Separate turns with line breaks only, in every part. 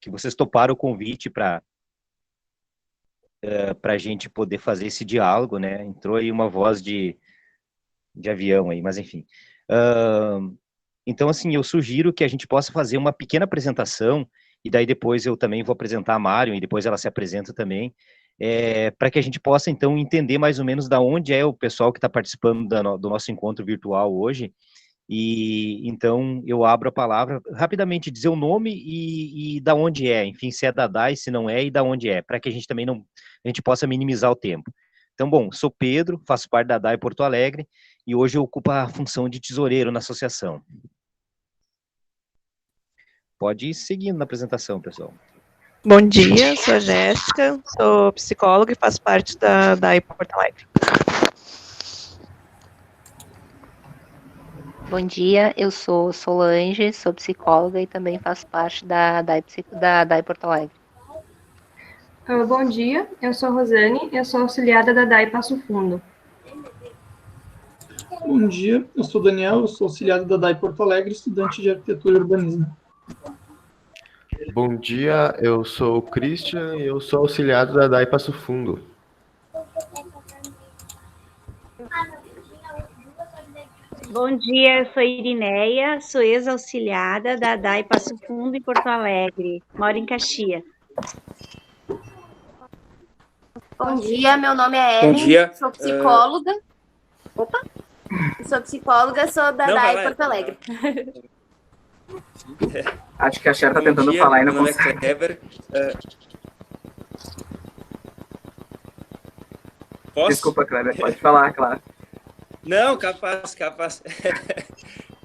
que vocês toparam o convite para a gente poder fazer esse diálogo, né? Entrou aí uma voz de avião aí, mas enfim. Então, assim, eu sugiro que a gente possa fazer uma pequena apresentação, e daí depois eu também vou apresentar a Mário, e depois ela se apresenta também, para que a gente possa, então, entender mais ou menos da onde é o pessoal que está participando do nosso encontro virtual hoje. E então eu abro a palavra, rapidamente dizer o nome e da onde é, enfim, se é da DAI, se não é, e da onde é, para que a gente também não, a gente possa minimizar o tempo. Então, bom, sou Pedro, faço parte da DAI Porto Alegre, e hoje eu ocupo a função de tesoureiro na associação. Pode ir seguindo na apresentação, pessoal.
Bom dia, sou a Jéssica, sou psicóloga e faço parte da DAI Porto Alegre.
Bom dia, eu sou Solange, sou psicóloga e também faço parte da DAI Porto Alegre.
Bom dia, eu sou Rosane, eu sou auxiliada da DAI Passo Fundo.
Bom dia, eu sou Daniel, eu sou auxiliado da DAI Porto Alegre, estudante de arquitetura e urbanismo.
Bom dia, eu sou o Christian e eu sou auxiliado da DAI Passo Fundo.
Bom dia, eu sou Irineia, sou ex-auxiliada da DAI Passo Fundo em Porto Alegre, moro em Caxias.
Bom dia, meu nome é Ellen, sou psicóloga. Opa! Sou psicóloga, sou da DAI Porto Alegre.
Acho que a Cher tá tentando falar e não consegue.
Posso?
Desculpa, Kleber, pode falar, claro.
Não, capaz.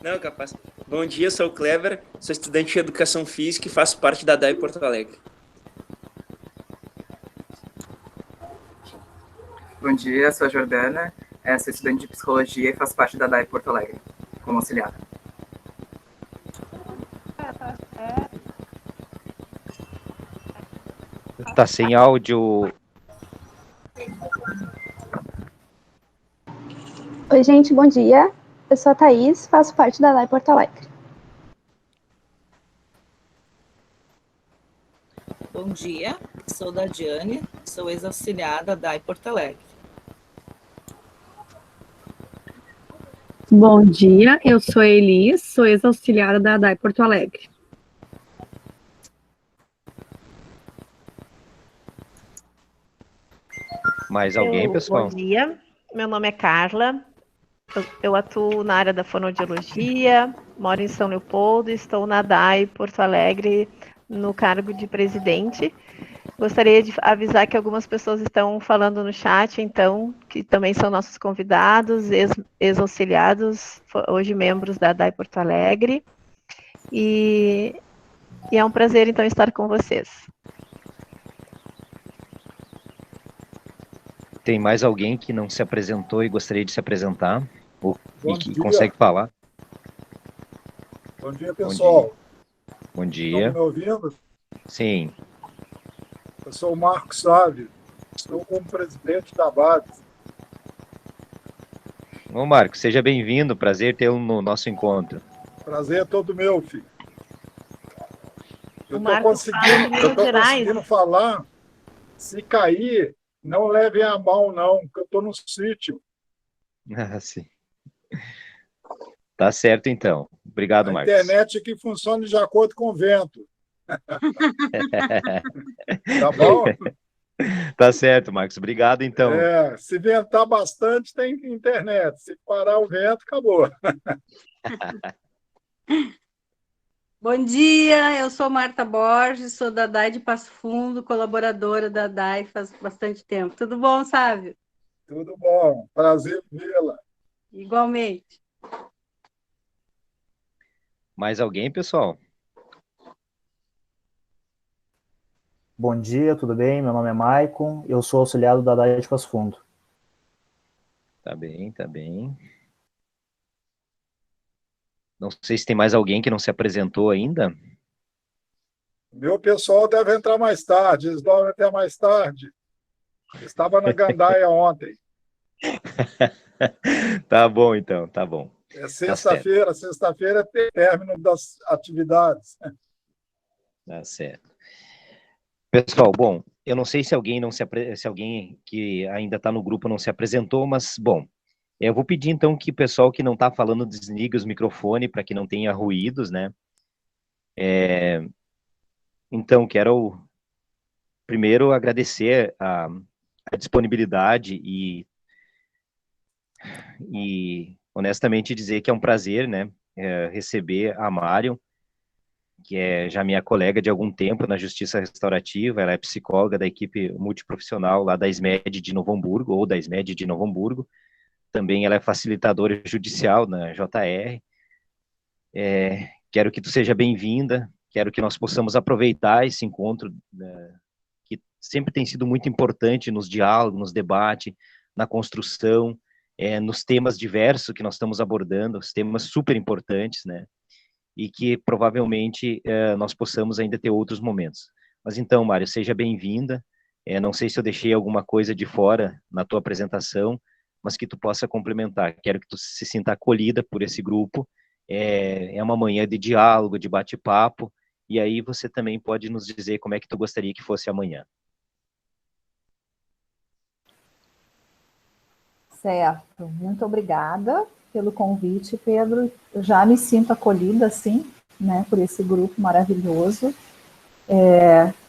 Não, capaz. Bom dia, sou o Kleber, sou estudante de Educação Física e faço parte da DAI Porto Alegre.
Bom dia, sou a Jordana, sou estudante de Psicologia e faço parte da DAI Porto Alegre, como auxiliada.
Tá sem áudio.
Oi, gente, bom dia. Eu sou a Thaís, faço parte da DAI Porto Alegre.
Bom dia, sou da Diane, sou ex-auxiliada da DAI Porto Alegre.
Bom dia, eu sou a Elis, sou ex-auxiliada da DAI Porto Alegre.
Mais alguém, pessoal?
Bom dia, meu nome é Carla, eu atuo na área da fonoaudiologia, moro em São Leopoldo e estou na DAI Porto Alegre no cargo de presidente. Gostaria de avisar que algumas pessoas estão falando no chat, então, que também são nossos convidados, ex-auxiliados, hoje membros da DAI Porto Alegre. E é um prazer, então, estar com vocês.
Tem mais alguém que não se apresentou e gostaria de se apresentar? E que
dia.
consegue falar?
Bom dia, pessoal.
Bom dia.
Estão me ouvindo?
Sim.
Eu sou o Marcos Sávio, estou como presidente da BADES.
Ô, Marcos, seja bem-vindo, prazer tê-lo no nosso encontro.
Prazer é todo meu, filho. Eu estou
Minas Gerais.
conseguindo falar. Se cair, não levem a mão, não, porque eu estou no sítio.
Ah, sim. Tá certo, então. Obrigado,
A
Marcos.
internet aqui funciona de acordo com o vento. Tá bom?
Tá certo, Marcos. Obrigado, então.
Se ventar bastante, tem internet. Se parar o vento, acabou.
Bom dia, eu sou Marta Borges, sou da DAI de Passo Fundo, colaboradora da DAI faz bastante tempo. Tudo bom, Sávio?
Tudo bom. Prazer vê-la.
Igualmente.
Mais alguém, pessoal?
Bom dia, tudo bem? Meu nome é Maicon, eu sou auxiliado da DAI de Passo Fundo.
Tá bem, tá bem. Não sei se tem mais alguém que não se apresentou ainda.
Meu pessoal deve entrar mais tarde, eles dormem até mais tarde. Estava na gandaia ontem.
Tá bom, então, tá bom.
É sexta-feira, sexta-feira é término das atividades.
Tá certo. Pessoal, bom, eu não sei se alguém se alguém que ainda está no grupo não se apresentou, mas, bom, eu vou pedir, então, que o pessoal que não está falando desligue os microfones para que não tenha ruídos, né? Então, quero primeiro agradecer a disponibilidade e honestamente dizer que é um prazer, né, receber a Marion, que é já minha colega de algum tempo na Justiça Restaurativa. Ela é psicóloga da equipe multiprofissional lá da SMED de Novo Hamburgo, ou da SMED de Novo Hamburgo. Também ela é facilitadora judicial na JR. Quero que tu seja bem-vinda, quero que nós possamos aproveitar esse encontro, que sempre tem sido muito importante nos diálogos, nos debates, na construção, nos temas diversos que nós estamos abordando, os temas super importantes, né? E que provavelmente nós possamos ainda ter outros momentos. Mas então, Mário, seja bem-vinda. Não sei se eu deixei alguma coisa de fora na tua apresentação, mas que tu possa complementar. Quero que tu se sinta acolhida por esse grupo. É uma manhã de diálogo, de bate-papo, e aí você também pode nos dizer como é que tu gostaria que fosse amanhã.
Certo, muito obrigada pelo convite, Pedro. Eu já me sinto acolhida, assim, né, por esse grupo maravilhoso.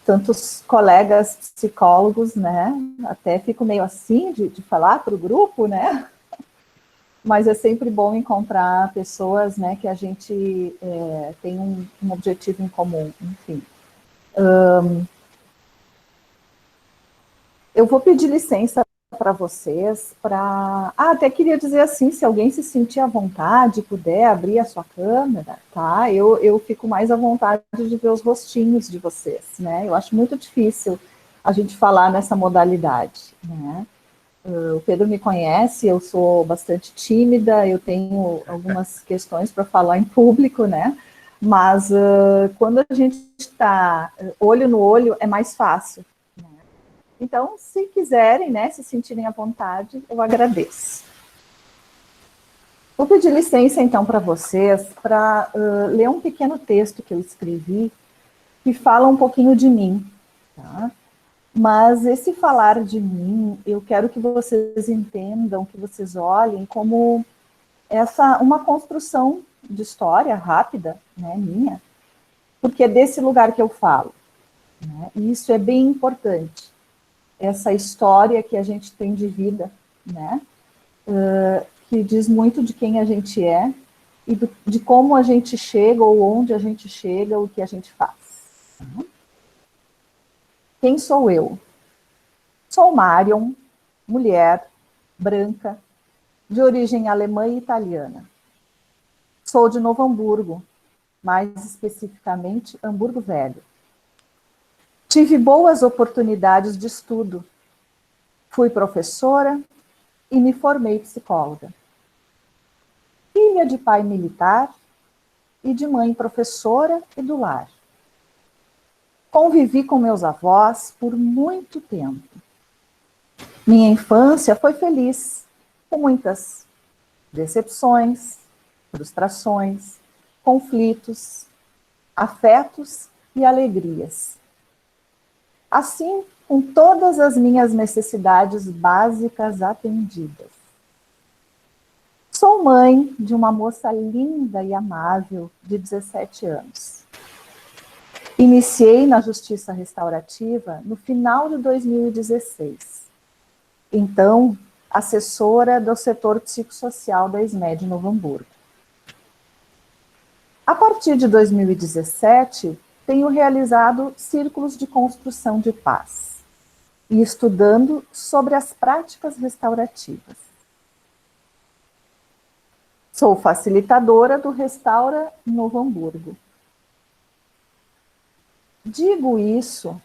Tantos colegas psicólogos, né, até fico meio assim de falar para o grupo, né, mas é sempre bom encontrar pessoas, né, que a gente tem um objetivo em comum, enfim. Eu vou pedir licença para vocês, até queria dizer assim, se alguém se sentir à vontade, puder abrir a sua câmera, tá? Eu fico mais à vontade de ver os rostinhos de vocês, né? Eu acho muito difícil a gente falar nessa modalidade, né? O Pedro me conhece, eu sou bastante tímida, eu tenho algumas questões para falar em público, né? Mas quando a gente está olho no olho, é mais fácil. Então, se quiserem, né, se sentirem à vontade, eu agradeço. Vou pedir licença, então, para vocês, para ler um pequeno texto que eu escrevi, que fala um pouquinho de mim, tá? Mas esse falar de mim, eu quero que vocês entendam, que vocês olhem como uma construção de história rápida, né, minha, porque é desse lugar que eu falo, né? E isso é bem importante. Essa história que a gente tem de vida, né, que diz muito de quem a gente é e de como a gente chega, ou onde a gente chega, o que a gente faz. Quem sou eu? Sou Marion, mulher, branca, de origem alemã e italiana. Sou de Novo Hamburgo, mais especificamente Hamburgo Velho. Tive boas oportunidades de estudo. Fui professora e me formei psicóloga. Filha de pai militar e de mãe professora e do lar. Convivi com meus avós por muito tempo. Minha infância foi feliz, com muitas decepções, frustrações, conflitos, afetos e alegrias. Assim, com todas as minhas necessidades básicas atendidas. Sou mãe de uma moça linda e amável de 17 anos. Iniciei na Justiça Restaurativa no final de 2016. Então, assessora do setor psicossocial da SMED Novo Hamburgo. A partir de 2017, tenho realizado círculos de construção de paz e estudando sobre as práticas restaurativas. Sou facilitadora do Restaura Novo Hamburgo. Digo isso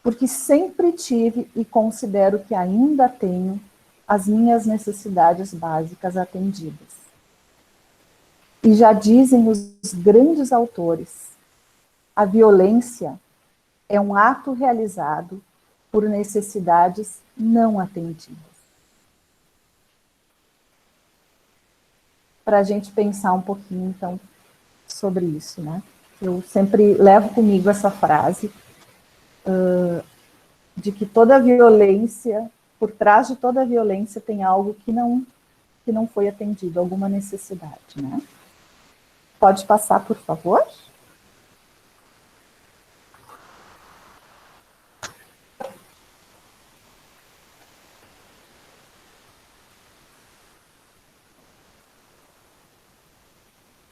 porque sempre tive e considero que ainda tenho as minhas necessidades básicas atendidas. E já dizem os grandes autores, a violência é um ato realizado por necessidades não atendidas. Para a gente pensar um pouquinho, então, sobre isso, né? Eu sempre levo comigo essa frase de que toda violência, por trás de toda violência tem algo que não foi atendido, alguma necessidade, né? Pode passar, por favor?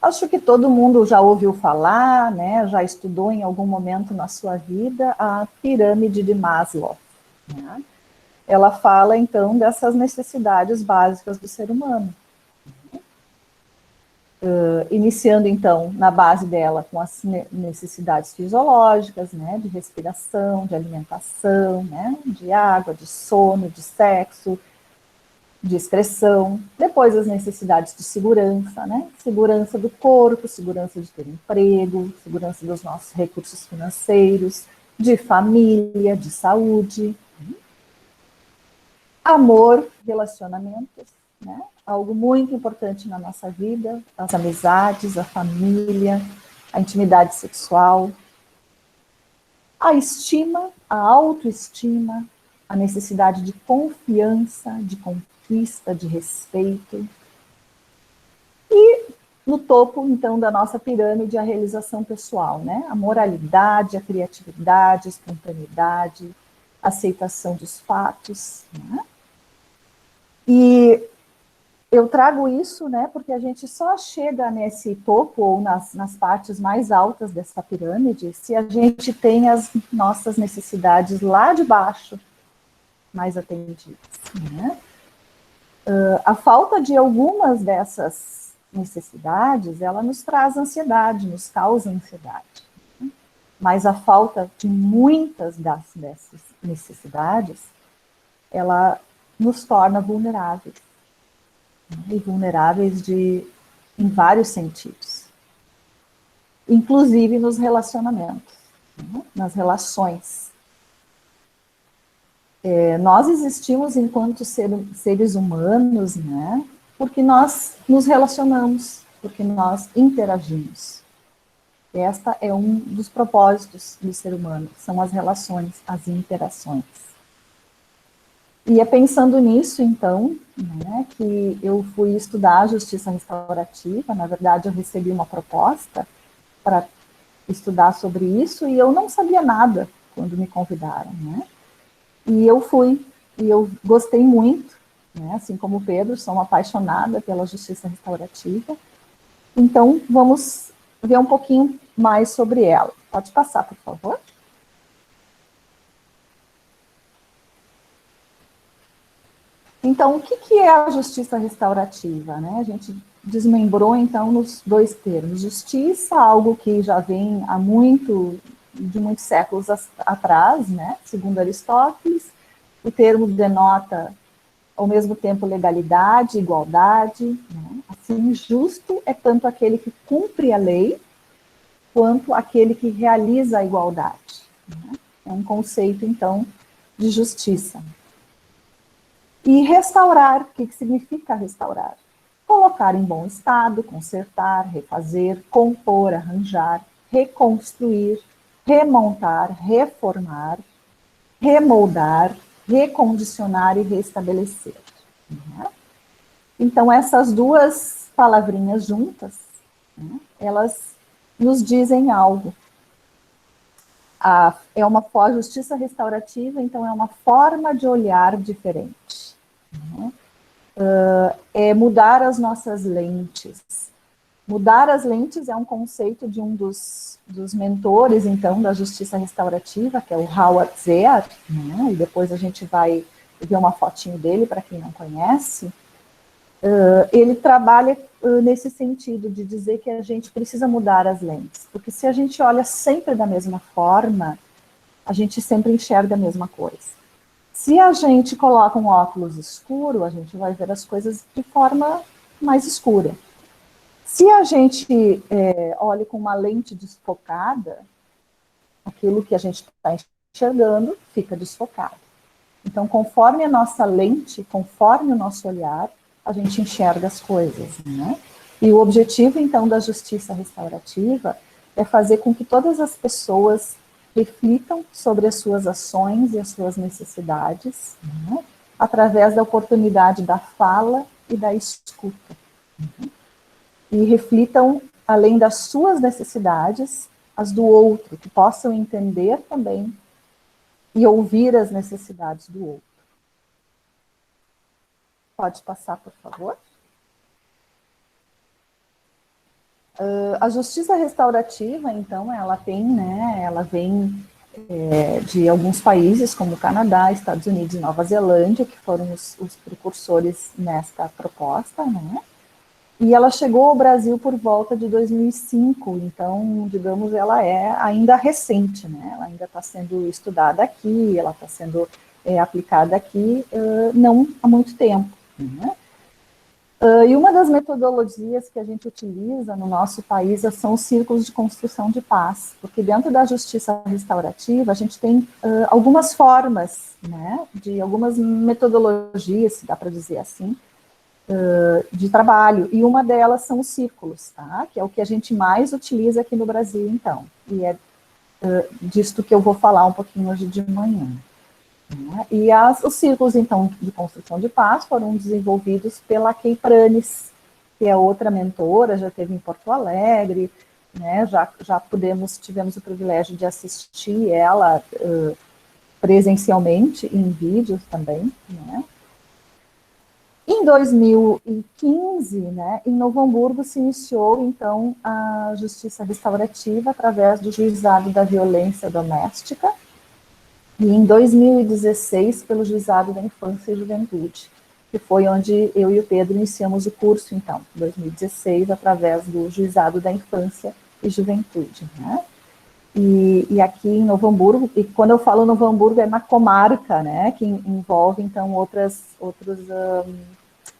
Acho que todo mundo já ouviu falar, né, já estudou em algum momento na sua vida a pirâmide de Maslow, né? Ela fala, então, dessas necessidades básicas do ser humano. Iniciando, então, na base dela com as necessidades fisiológicas, né, de respiração, de alimentação, né, de água, de sono, de sexo, de excreção, depois as necessidades de segurança, né? Segurança do corpo, segurança de ter emprego, segurança dos nossos recursos financeiros, de família, de saúde, amor, relacionamentos, né? Algo muito importante na nossa vida, as amizades, a família, a intimidade sexual, a estima, a autoestima, a necessidade de confiança, de conquista, de respeito. E no topo, então, da nossa pirâmide, a realização pessoal, né? A moralidade, a criatividade, a espontaneidade, a aceitação dos fatos, né? E eu trago isso, né, porque a gente só chega nesse topo ou nas partes mais altas dessa pirâmide se a gente tem as nossas necessidades lá de baixo mais atendidas, né? A falta de algumas dessas necessidades, ela nos traz ansiedade, nos causa ansiedade, né? Mas a falta de muitas dessas necessidades, ela nos torna vulneráveis, né? E vulneráveis em vários sentidos, inclusive nos relacionamentos, né? Nas relações. Nós existimos enquanto seres humanos, né, porque nós nos relacionamos, porque nós interagimos. Esta é um dos propósitos do ser humano, são as relações, as interações. E é pensando nisso, então, né, que eu fui estudar a justiça restaurativa. Na verdade, eu recebi uma proposta para estudar sobre isso e eu não sabia nada quando me convidaram, né? E eu fui, e eu gostei muito, né? Assim como o Pedro, sou uma apaixonada pela justiça restaurativa. Então, vamos ver um pouquinho mais sobre ela. Pode passar, por favor. Então, o que é a justiça restaurativa, né? A gente desmembrou, então, nos dois termos. Justiça, algo que já vem de muitos séculos atrás, né? Segundo Aristóteles, o termo denota, ao mesmo tempo, legalidade, igualdade, né? Assim, justo é tanto aquele que cumpre a lei, quanto aquele que realiza a igualdade, né? É um conceito, então, de justiça. E restaurar, o que significa restaurar? Colocar em bom estado, consertar, refazer, compor, arranjar, reconstruir, remontar, reformar, remoldar, recondicionar e restabelecer, né? Então, essas duas palavrinhas juntas, né, elas nos dizem algo. É uma justiça restaurativa, então é uma forma de olhar diferente, né? É mudar as nossas lentes. Mudar as lentes é um conceito de um dos mentores, então, da justiça restaurativa, que é o Howard Zehr, né? E depois a gente vai ver uma fotinho dele, para quem não conhece. Ele trabalha nesse sentido de dizer que a gente precisa mudar as lentes, porque se a gente olha sempre da mesma forma, a gente sempre enxerga a mesma coisa. Se a gente coloca um óculos escuro, a gente vai ver as coisas de forma mais escura. Se a gente olha com uma lente desfocada, aquilo que a gente está enxergando fica desfocado. Então, conforme a nossa lente, conforme o nosso olhar, a gente enxerga as coisas, né? E o objetivo, então, da justiça restaurativa é fazer com que todas as pessoas reflitam sobre as suas ações e as suas necessidades, né, através da oportunidade da fala e da escuta. E reflitam, além das suas necessidades, as do outro, que possam entender também e ouvir as necessidades do outro. Pode passar, por favor. A justiça restaurativa, então, ela vem de alguns países, como o Canadá, Estados Unidos e Nova Zelândia, que foram os precursores nesta proposta, né? E ela chegou ao Brasil por volta de 2005, então, digamos, ela é ainda recente, né? Ela ainda está sendo estudada aqui, ela está sendo aplicada aqui não há muito tempo, né? E uma das metodologias que a gente utiliza no nosso país são os círculos de construção de paz, porque dentro da justiça restaurativa a gente tem algumas formas, né, de algumas metodologias, se dá para dizer assim, de trabalho, e uma delas são os círculos, tá? Que é o que a gente mais utiliza aqui no Brasil, então, e é disto que eu vou falar um pouquinho hoje de manhã. E os círculos, então, de construção de paz foram desenvolvidos pela Kay Pranes, que é outra mentora, já esteve em Porto Alegre, né, tivemos o privilégio de assistir ela presencialmente, em vídeos também, né. Em 2015, né, em Novo Hamburgo, se iniciou, então, a justiça restaurativa através do Juizado da Violência Doméstica, e em 2016, pelo Juizado da Infância e Juventude, que foi onde eu e o Pedro iniciamos o curso, então, em 2016, através do Juizado da Infância e Juventude, né? E aqui em Novo Hamburgo, e quando eu falo Novo Hamburgo é uma comarca, né, que envolve, então, outros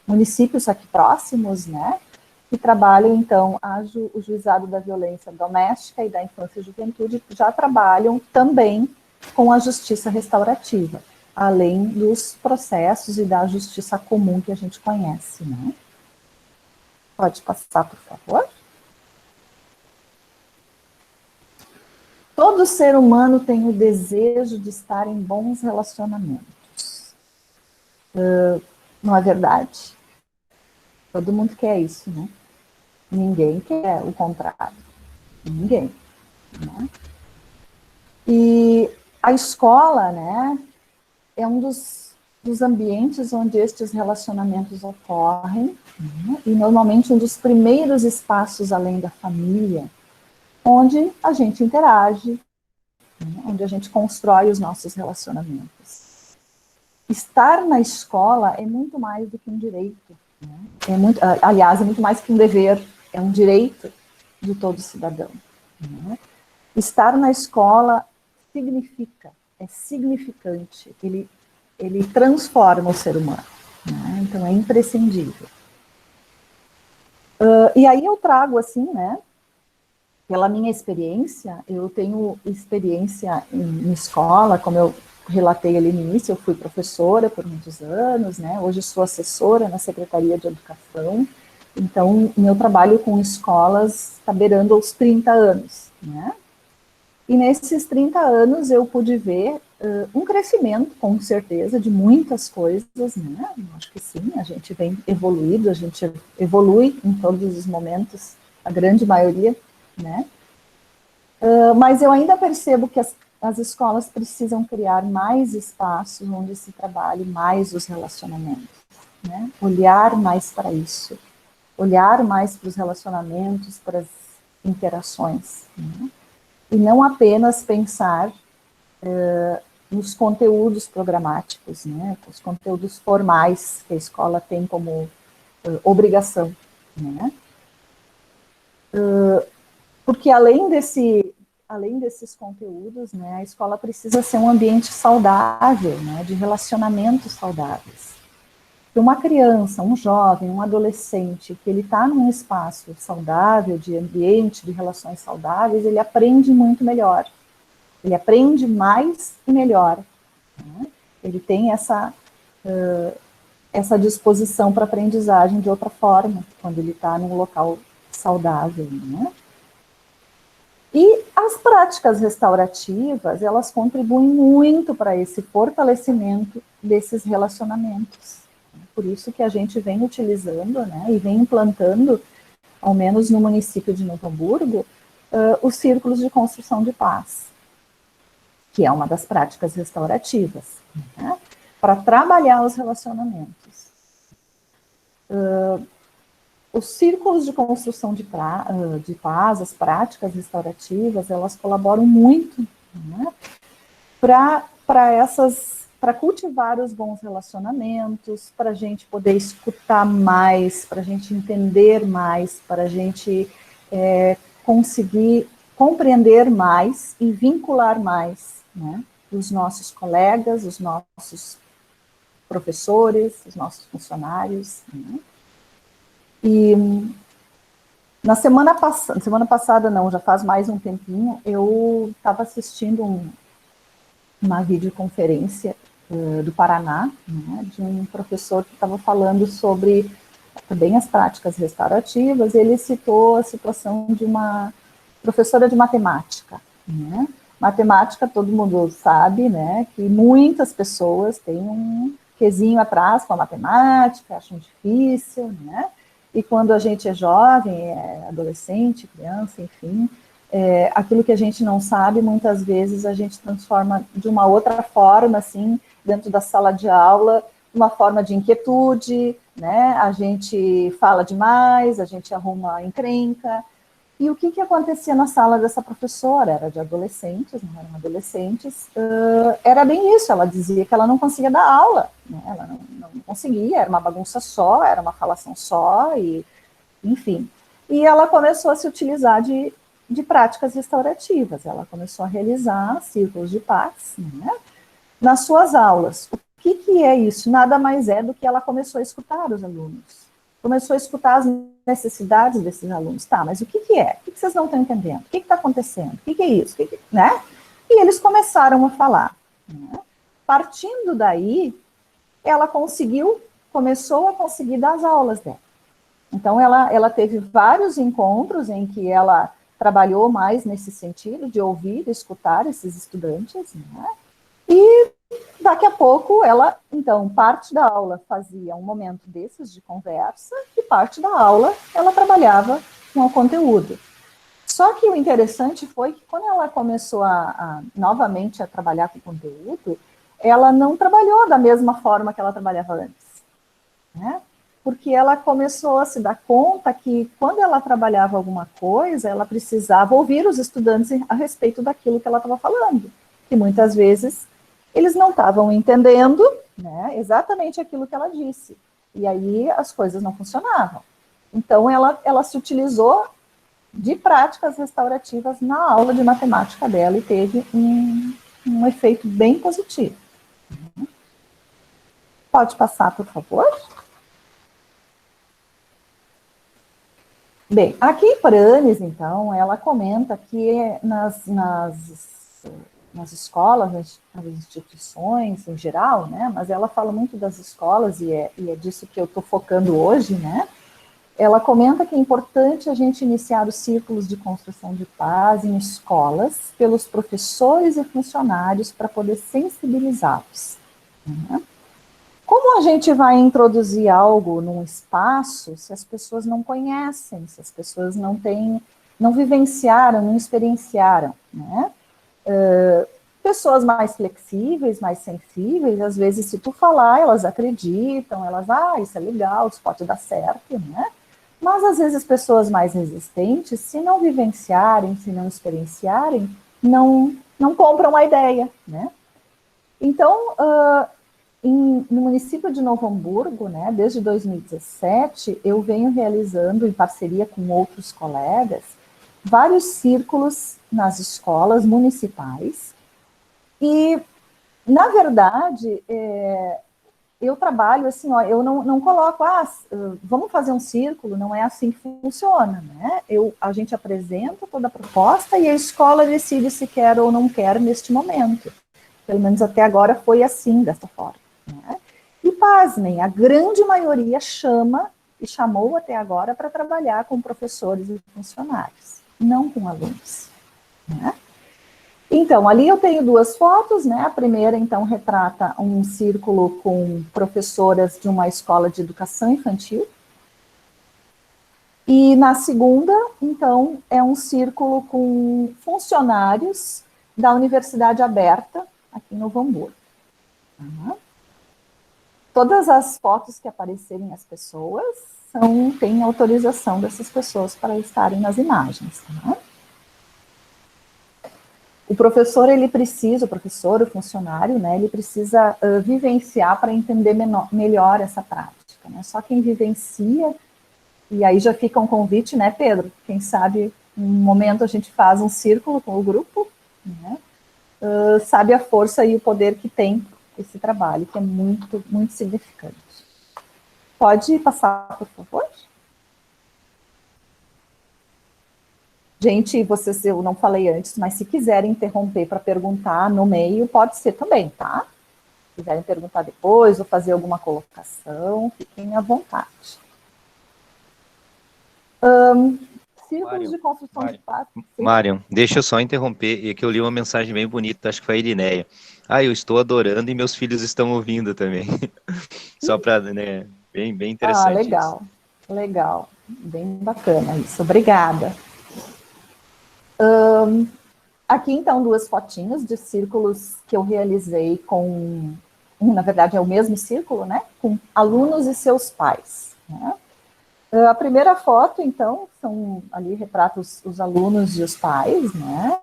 municípios aqui próximos, né, que trabalham, então, o Juizado da Violência Doméstica e da Infância e Juventude já trabalham também com a justiça restaurativa, além dos processos e da justiça comum que a gente conhece, né? Pode passar, por favor. Todo ser humano tem o desejo de estar em bons relacionamentos. Não é verdade? Todo mundo quer isso, né? Ninguém quer o contrário. Ninguém, né? E a escola, né, é um dos ambientes onde estes relacionamentos ocorrem, né, e normalmente um dos primeiros espaços além da família, onde a gente interage, né, onde a gente constrói os nossos relacionamentos. Estar na escola é muito mais do que um direito, né, aliás, é muito mais que um dever, é um direito de todo cidadão, né. Estar na escola significa, é significante, ele transforma o ser humano, né? Então é imprescindível. E aí eu trago assim, né, pela minha experiência, eu tenho experiência em escola, como eu relatei ali no início, eu fui professora por muitos anos, né, hoje sou assessora na Secretaria de Educação, então meu trabalho com escolas está beirando aos 30 anos, né. E nesses 30 anos eu pude ver um crescimento, com certeza, de muitas coisas, né? Acho que sim, a gente vem evoluído, a gente evolui em todos os momentos, a grande maioria, né? Mas eu ainda percebo que as escolas precisam criar mais espaços onde se trabalhe mais os relacionamentos, né? Olhar mais para isso, olhar mais para os relacionamentos, para as interações, né? E não apenas pensar nos conteúdos programáticos, né, os conteúdos formais que a escola tem como obrigação, né, porque além desses conteúdos, né, a escola precisa ser um ambiente saudável, né, de relacionamentos saudáveis. Uma criança, um jovem, um adolescente, que ele está num espaço saudável, de ambiente, de relações saudáveis, ele aprende muito melhor. Ele aprende mais e melhor, né? Ele tem essa disposição para aprendizagem de outra forma, quando ele está num local saudável, né? E as práticas restaurativas, elas contribuem muito para esse fortalecimento desses relacionamentos. Por isso que a gente vem utilizando, né, e vem implantando, ao menos no município de Novo Hamburgo, os círculos de construção de paz, que é uma das práticas restaurativas, né, para trabalhar os relacionamentos. Os círculos de construção de paz, as práticas restaurativas, elas colaboram muito, né, para cultivar os bons relacionamentos, para a gente poder escutar mais, para a gente entender mais, para a gente conseguir compreender mais e vincular mais, né, os nossos colegas, os nossos professores, os nossos funcionários, né. E na semana passada não, já faz mais um tempinho, eu estava assistindo uma videoconferência do Paraná, né, de um professor que estava falando sobre também as práticas restaurativas. Ele citou a situação de uma professora de matemática, né. Matemática, todo mundo sabe, né, que muitas pessoas têm um quezinho atrás com a matemática, acham difícil, né. E quando a gente é jovem, é adolescente, criança, enfim, aquilo que a gente não sabe, muitas vezes a gente transforma de uma outra forma, assim, dentro da sala de aula, uma forma de inquietude, né? A gente fala demais, a gente arruma encrenca. E o que acontecia na sala dessa professora? Era de adolescentes, não eram adolescentes, era bem isso, ela dizia que ela não conseguia dar aula, né? Ela não conseguia, era uma bagunça só, era uma falação só, e enfim. E ela começou a se utilizar de práticas restaurativas, ela começou a realizar círculos de paz, né, nas suas aulas. O que é isso? Nada mais é do que ela começou a escutar os alunos. Começou a escutar as necessidades desses alunos. Tá, mas o que é? O que vocês não estão entendendo? O que está acontecendo? O que é isso? Né? E eles começaram a falar, né? Partindo daí, ela começou a conseguir dar as aulas dela. Então, ela teve vários encontros em que ela trabalhou mais nesse sentido, de ouvir, de escutar esses estudantes, né? E daqui a pouco ela, então, parte da aula fazia um momento desses de conversa e parte da aula ela trabalhava com o conteúdo. Só que o interessante foi que quando ela começou novamente a trabalhar com o conteúdo, ela não trabalhou da mesma forma que ela trabalhava antes, né? Porque ela começou a se dar conta que quando ela trabalhava alguma coisa, ela precisava ouvir os estudantes a respeito daquilo que ela estava falando, que muitas vezes eles não estavam entendendo, né, exatamente aquilo que ela disse, e aí as coisas não funcionavam. Então, ela se utilizou de práticas restaurativas na aula de matemática dela e teve um efeito bem positivo. Pode passar, por favor? Bem, aqui em Pranes, então, ela comenta que nas escolas, nas instituições em geral, né, mas ela fala muito das escolas, e é disso que eu estou focando hoje, né, ela comenta que é importante a gente iniciar os círculos de construção de paz em escolas, pelos professores e funcionários, para poder sensibilizá-los, né. Como a gente vai introduzir algo num espaço se as pessoas não conhecem, se as pessoas não vivenciaram, não experienciaram, né? Pessoas mais flexíveis, mais sensíveis, às vezes se tu falar, elas acreditam, isso é legal, isso pode dar certo, né? Mas às vezes pessoas mais resistentes, se não vivenciarem, se não experienciarem, não compram a ideia, né? Então, no município de Novo Hamburgo, né, desde 2017, eu venho realizando, em parceria com outros colegas, vários círculos nas escolas municipais. E, na verdade, eu trabalho assim, eu não coloco, vamos fazer um círculo, não é assim que funciona, né? A gente apresenta toda a proposta e a escola decide se quer ou não quer neste momento. Pelo menos até agora foi assim, dessa forma, né? E pasmem, a grande maioria chamou até agora para trabalhar com professores e funcionários, não com alunos, né? Então, ali eu tenho duas fotos, né? A primeira, então, retrata um círculo com professoras de uma escola de educação infantil. E na segunda, então, é um círculo com funcionários da Universidade Aberta, aqui em Novo Hamburgo. Tá? Todas as fotos que aparecerem as pessoas têm autorização dessas pessoas para estarem nas imagens. Tá? O professor, o funcionário, né, ele precisa vivenciar para entender melhor essa prática, né? Só quem vivencia, e aí já fica um convite, né, Pedro? Quem sabe, um momento a gente faz um círculo com o grupo, né? Sabe a força e o poder que tem esse trabalho, que é muito, muito significante. Pode passar, por favor? Gente, eu não falei antes, mas se quiserem interromper para perguntar no meio, pode ser também, tá? Se quiserem perguntar depois ou fazer alguma colocação, fiquem à vontade. Círculos de construção de paz.
Mário, deixa eu só interromper, e que eu li uma mensagem bem bonita, acho que foi a Irineia. Eu estou adorando e meus filhos estão ouvindo também. Só para, né, bem interessante.
Legal, isso. Legal, bem bacana isso, obrigada. Aqui, então, duas fotinhas de círculos que eu realizei com, na verdade, é o mesmo círculo, né? Com alunos e seus pais, né? A primeira foto, então, ali retrata os alunos e os pais, né?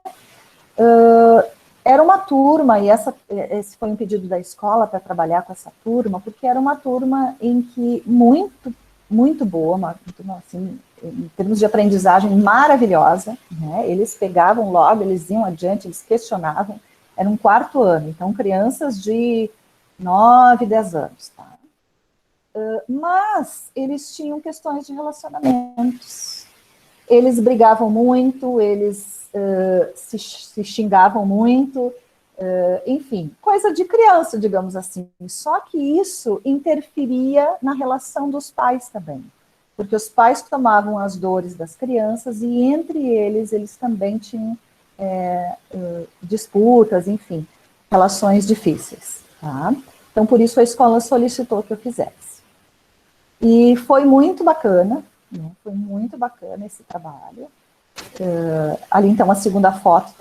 Era uma turma, e esse foi um pedido da escola para trabalhar com essa turma, porque era uma turma em que muito boa, uma turma, assim, em termos de aprendizagem maravilhosa, né? Eles pegavam logo, eles iam adiante, eles questionavam, era um quarto ano, então crianças de 9, 10 anos, tá? Mas eles tinham questões de relacionamentos, eles brigavam muito, eles se xingavam muito, enfim, coisa de criança, digamos assim, só que isso interferia na relação dos pais também, porque os pais tomavam as dores das crianças e entre eles também tinham disputas, enfim, relações difíceis, tá? Então, por isso a escola solicitou que eu fizesse. E foi muito bacana, né? Foi muito bacana esse trabalho. Ali, então, a segunda foto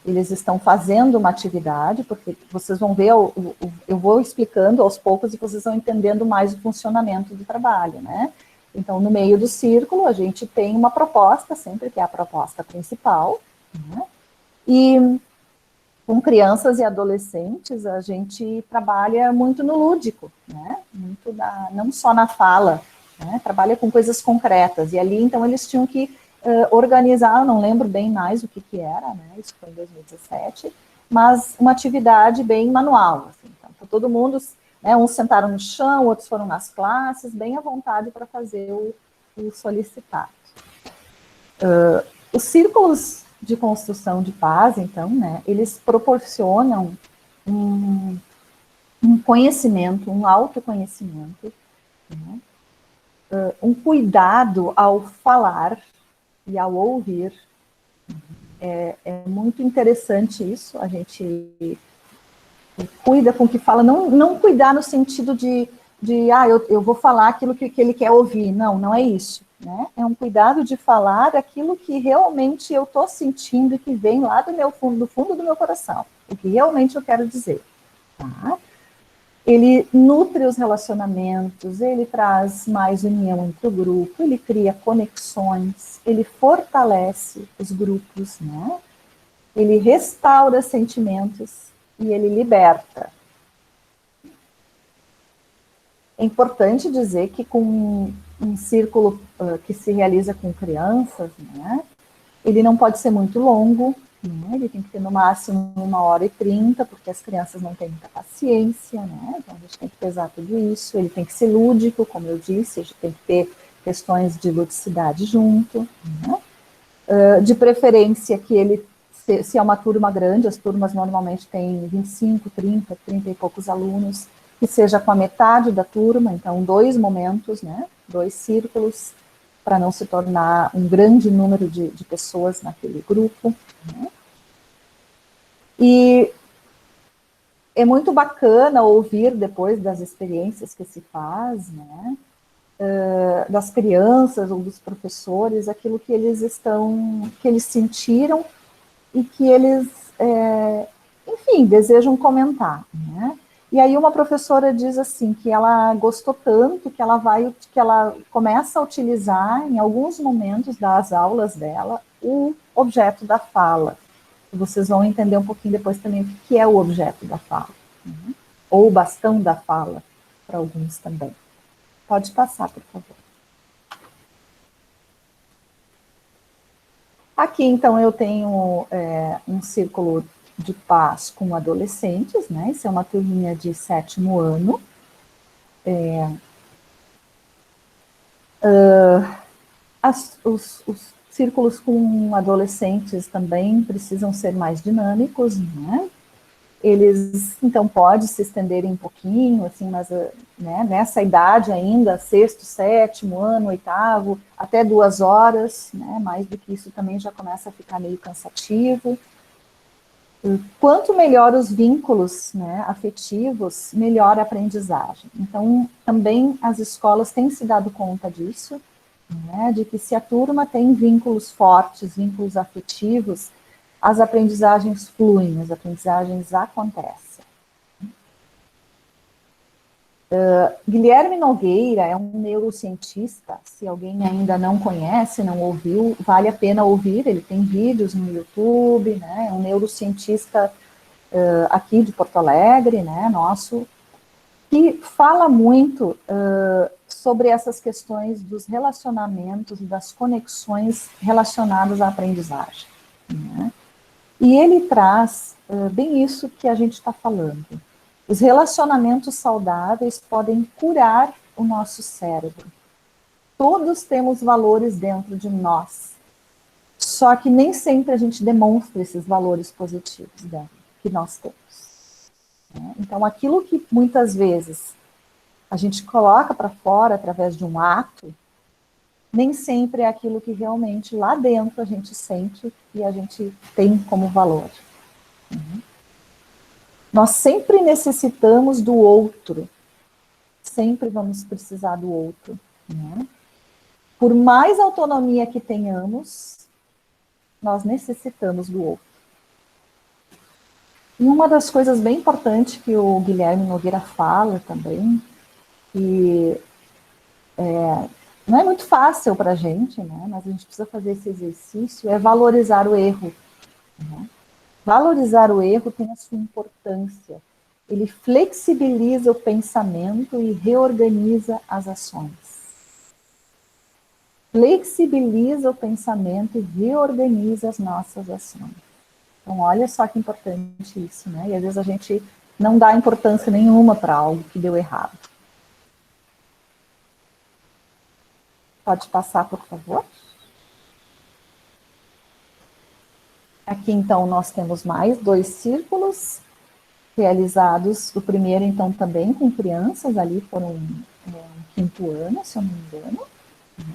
eles estão fazendo uma atividade, porque vocês vão ver, eu vou explicando aos poucos e vocês vão entendendo mais o funcionamento do trabalho, né? Então, no meio do círculo, a gente tem uma proposta, sempre que é a proposta principal, né? E com crianças e adolescentes, a gente trabalha muito no lúdico, né? Muito não só na fala, né? Trabalha com coisas concretas. E ali, então, eles tinham que organizar, eu não lembro bem mais o que era, né? Isso foi em 2017, mas uma atividade bem manual, assim. Então, todo mundo, né? Uns sentaram no chão, outros foram nas classes, bem à vontade para fazer o solicitado. Os círculos de construção de paz, então, né, eles proporcionam um conhecimento, um autoconhecimento, né, um cuidado ao falar e ao ouvir. É muito interessante isso, a gente cuida com o que fala, não cuidar no sentido de eu vou falar aquilo que ele quer ouvir, não é isso. Né? É um cuidado de falar aquilo que realmente eu estou sentindo e que vem lá do fundo do meu coração, o que realmente eu quero dizer. Tá? Ele nutre os relacionamentos, ele traz mais união entre o grupo, ele cria conexões, ele fortalece os grupos, né? Ele restaura sentimentos e ele liberta. É importante dizer que com um círculo que se realiza com crianças, né, ele não pode ser muito longo, né, ele tem que ter no máximo 1h30, porque as crianças não têm muita paciência, né, então a gente tem que pesar tudo isso, ele tem que ser lúdico, como eu disse, a gente tem que ter questões de ludicidade junto, né, de preferência que ele, se é uma turma grande, as turmas normalmente têm 25, 30 e poucos alunos, que seja com a metade da turma, então 2 momentos, né, 2 círculos, para não se tornar um grande número de pessoas naquele grupo, né? E é muito bacana ouvir depois das experiências que se faz, né, das crianças ou dos professores, aquilo que eles sentiram e que eles, enfim, desejam comentar, né. E aí uma professora diz assim, que ela gostou tanto que ela começa a utilizar em alguns momentos das aulas dela o objeto da fala. Vocês vão entender um pouquinho depois também o que é o objeto da fala, né? Ou o bastão da fala, para alguns também. Pode passar, por favor. Aqui, então, eu tenho um círculo de paz com adolescentes, né? Isso é uma turminha de 7º ano. Os círculos com adolescentes também precisam ser mais dinâmicos, né? Eles, então, podem se estenderem um pouquinho, assim, mas né, nessa idade ainda, 6º, 7º ano, 8º, até 2 horas, né? Mais do que isso também já começa a ficar meio cansativo. Quanto melhor os vínculos, né, afetivos, melhor a aprendizagem. Então, também as escolas têm se dado conta disso, né, de que se a turma tem vínculos fortes, vínculos afetivos, as aprendizagens fluem, as aprendizagens acontecem. Guilherme Nogueira é um neurocientista, se alguém ainda não conhece, não ouviu, vale a pena ouvir, ele tem vídeos no YouTube, né, é um neurocientista aqui de Porto Alegre, né, nosso, que fala muito sobre essas questões dos relacionamentos e das conexões relacionadas à aprendizagem, né? E ele traz bem isso que a gente está falando. Os relacionamentos saudáveis podem curar o nosso cérebro. Todos temos valores dentro de nós, só que nem sempre a gente demonstra esses valores positivos dentro que nós temos. Então, aquilo que muitas vezes a gente coloca para fora através de um ato, nem sempre é aquilo que realmente lá dentro a gente sente e a gente tem como valor. Nós sempre necessitamos do outro, sempre vamos precisar do outro, né? Por mais autonomia que tenhamos, nós necessitamos do outro. E uma das coisas bem importantes que o Guilherme Nogueira fala também, que não é muito fácil para a gente, né? Mas a gente precisa fazer esse exercício, é valorizar o erro, né? Valorizar o erro tem a sua importância. Ele flexibiliza o pensamento e reorganiza as ações. Flexibiliza o pensamento e reorganiza as nossas ações. Então, olha só que importante isso, né? E às vezes a gente não dá importância nenhuma para algo que deu errado. Pode passar, por favor. Aqui, então, nós temos mais 2 círculos realizados. O primeiro, então, também com crianças, ali foram no 5º ano, se eu não me engano.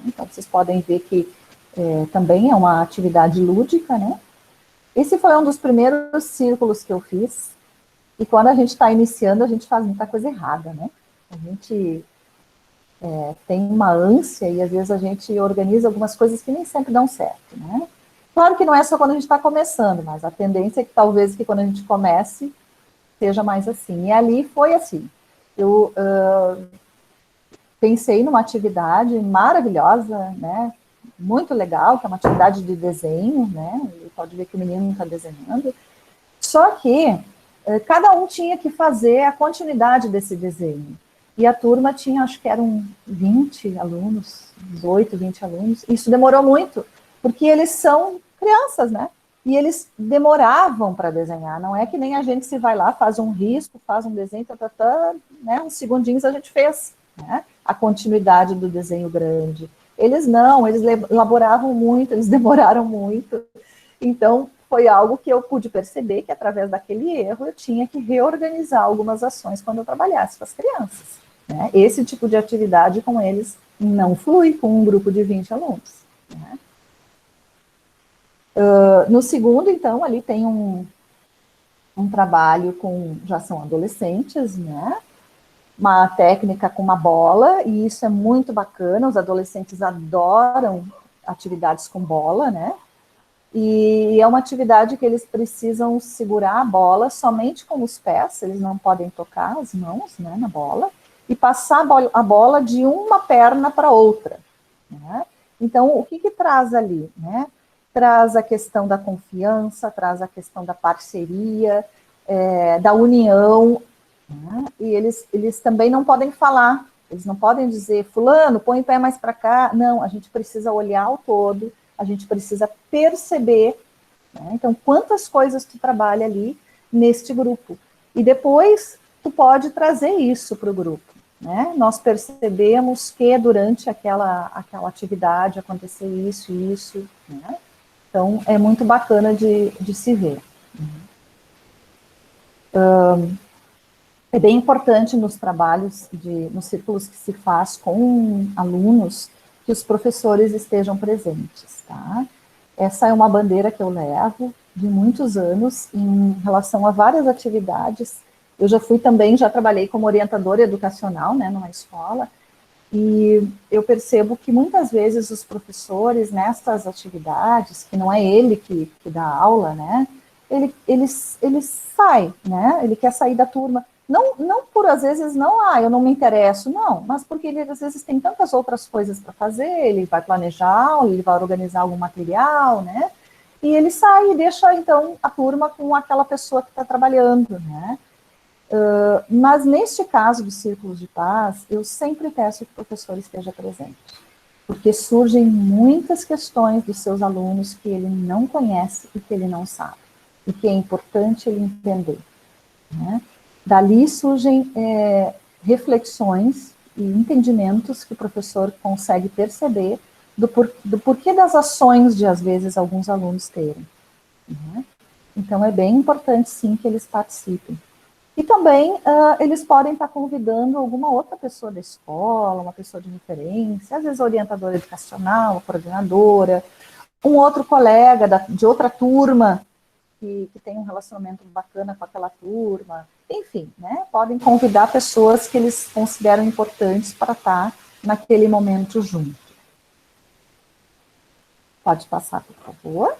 Então, vocês podem ver que também é uma atividade lúdica, né? Esse foi um dos primeiros círculos que eu fiz. E quando a gente está iniciando, a gente faz muita coisa errada, né? A gente tem uma ânsia e, às vezes, a gente organiza algumas coisas que nem sempre dão certo, né? Claro que não é só quando a gente está começando, mas a tendência é que talvez que quando a gente comece, seja mais assim. E ali foi assim. Eu pensei numa atividade maravilhosa, né? Muito legal, que é uma atividade de desenho, né? E pode ver que o menino está desenhando. Só que cada um tinha que fazer a continuidade desse desenho. E a turma tinha, acho que eram 20 alunos, 18, 20 alunos. Isso demorou muito, porque eles são crianças, né? E eles demoravam para desenhar. Não é que nem a gente se vai lá, faz um risco, faz um desenho, né? Uns segundinhos a gente fez, né? A continuidade do desenho grande. Eles não, eles elaboravam muito, eles demoraram muito. Então, foi algo que eu pude perceber que, através daquele erro, eu tinha que reorganizar algumas ações quando eu trabalhasse com as crianças, né? Esse tipo de atividade com eles não flui com um grupo de 20 alunos, né? No segundo, então, ali tem um trabalho com, já são adolescentes, né? Uma técnica com uma bola, e isso é muito bacana, os adolescentes adoram atividades com bola, né? E é uma atividade que eles precisam segurar a bola somente com os pés, eles não podem tocar as mãos, né, na bola, e passar a bola de uma perna para outra, né? Então, o que traz ali, né? Traz a questão da confiança, traz a questão da parceria, da união, né? E eles também não podem falar, eles não podem dizer, fulano, põe o pé mais para cá. Não, a gente precisa olhar o todo, a gente precisa perceber, né? Então, quantas coisas tu trabalha ali neste grupo. E depois, tu pode trazer isso para o grupo, né? Nós percebemos que durante aquela atividade aconteceu isso e isso, né? Então, é muito bacana de se ver. É bem importante nos trabalhos, nos círculos que se faz com alunos, que os professores estejam presentes, tá? Essa é uma bandeira que eu levo de muitos anos em relação a várias atividades. Eu já trabalhei como orientadora educacional, né, numa escola, e eu percebo que muitas vezes os professores nessas atividades, que não é ele que dá aula, né, ele sai, né, ele quer sair da turma. Não por, às vezes, eu não me interesso, não, mas porque ele, às vezes, tem tantas outras coisas para fazer, ele vai planejar aula, ele vai organizar algum material, né, e ele sai e deixa, então, a turma com aquela pessoa que está trabalhando, né. Mas, neste caso dos círculos de paz, eu sempre peço que o professor esteja presente, porque surgem muitas questões dos seus alunos que ele não conhece e que ele não sabe, e que é importante ele entender, né. Dali surgem reflexões e entendimentos que o professor consegue perceber do porquê das ações de, às vezes, alguns alunos terem, né? Então, é bem importante, sim, que eles participem. E também, eles podem estar convidando alguma outra pessoa da escola, uma pessoa de referência, às vezes orientadora educacional, coordenadora, um outro colega de outra turma, que tem um relacionamento bacana com aquela turma, enfim, né, podem convidar pessoas que eles consideram importantes para estar naquele momento junto. Pode passar, por favor.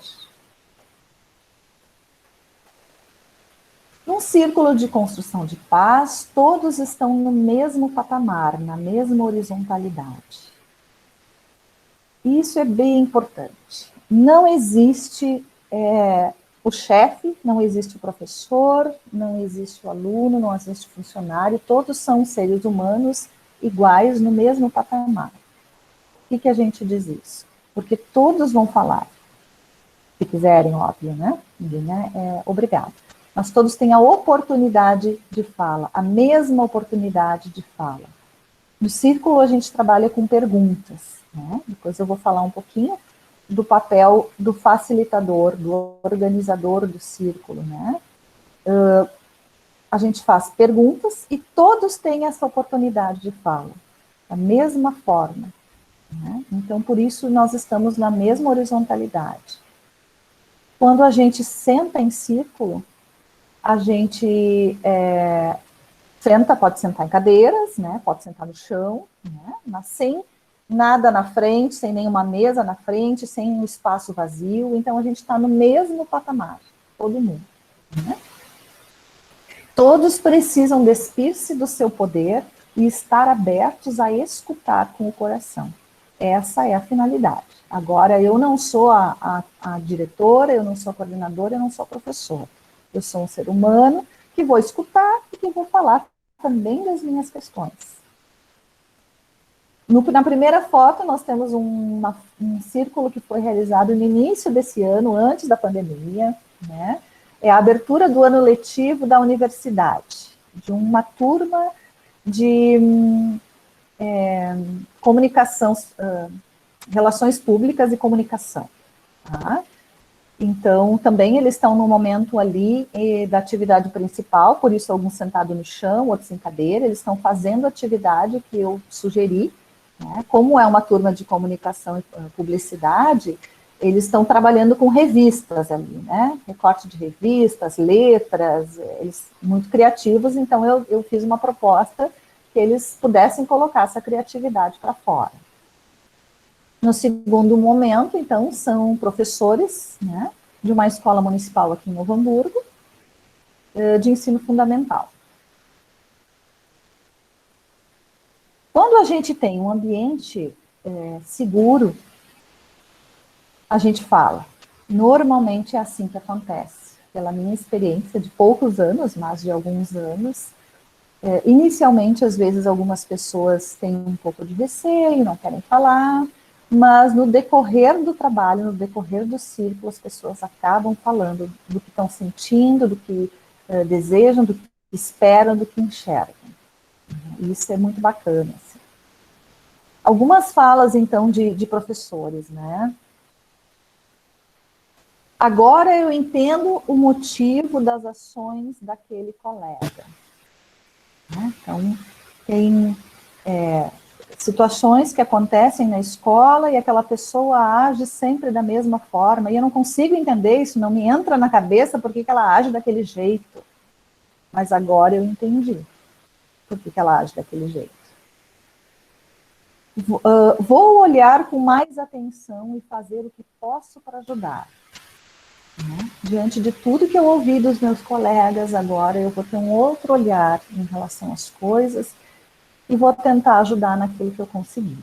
Num círculo de construção de paz, todos estão no mesmo patamar, na mesma horizontalidade. Isso é bem importante. Não existe o chefe, não existe o professor, não existe o aluno, não existe o funcionário, todos são seres humanos iguais no mesmo patamar. Por que a gente diz isso? Porque todos vão falar, se quiserem, óbvio, né? Ninguém é obrigado. Mas todos têm a oportunidade de fala, a mesma oportunidade de fala. No círculo a gente trabalha com perguntas, né? Depois eu vou falar um pouquinho do papel do facilitador, do organizador do círculo, né? A gente faz perguntas e todos têm essa oportunidade de fala, da mesma forma, né? Então, por isso, nós estamos na mesma horizontalidade. Quando a gente senta em círculo, a gente pode sentar em cadeiras, né? Pode sentar no chão, né? Mas sem nada na frente, sem nenhuma mesa na frente, sem um espaço vazio. Então, a gente está no mesmo patamar, todo mundo, né? Todos precisam despir-se do seu poder e estar abertos a escutar com o coração. Essa é a finalidade. Agora, eu não sou a diretora, eu não sou a coordenadora, eu não sou a professora. Eu sou um ser humano que vou escutar e que vou falar também das minhas questões. Na primeira foto, nós temos um círculo que foi realizado no início desse ano, antes da pandemia, né? É a abertura do ano letivo da universidade, de uma turma de comunicação, relações públicas e comunicação, tá? Então, também eles estão no momento ali da atividade principal, por isso alguns sentados no chão, outros em cadeira, eles estão fazendo a atividade que eu sugeri, né? Como é uma turma de comunicação e publicidade, eles estão trabalhando com revistas ali, né? Recorte de revistas, letras, eles muito criativos, então eu fiz uma proposta que eles pudessem colocar essa criatividade para fora. No segundo momento, então, são professores, né, de uma escola municipal aqui em Novo Hamburgo, de ensino fundamental. Quando a gente tem um ambiente seguro, a gente fala. Normalmente é assim que acontece. Pela minha experiência de poucos anos, mas de alguns anos, inicialmente, às vezes, algumas pessoas têm um pouco de receio, não querem falar, mas no decorrer do trabalho, no decorrer do círculo, as pessoas acabam falando do que estão sentindo, do que desejam, do que esperam, do que enxergam. Isso é muito bacana. Assim. Algumas falas, então, de professores, né? Agora eu entendo o motivo das ações daquele colega. Então, tem situações que acontecem na escola e aquela pessoa age sempre da mesma forma, e eu não consigo entender isso, não me entra na cabeça por que ela age daquele jeito. Mas agora eu entendi por que ela age daquele jeito. Vou olhar com mais atenção e fazer o que posso para ajudar. Diante de tudo que eu ouvi dos meus colegas, agora eu vou ter um outro olhar em relação às coisas e vou tentar ajudar naquilo que eu conseguir.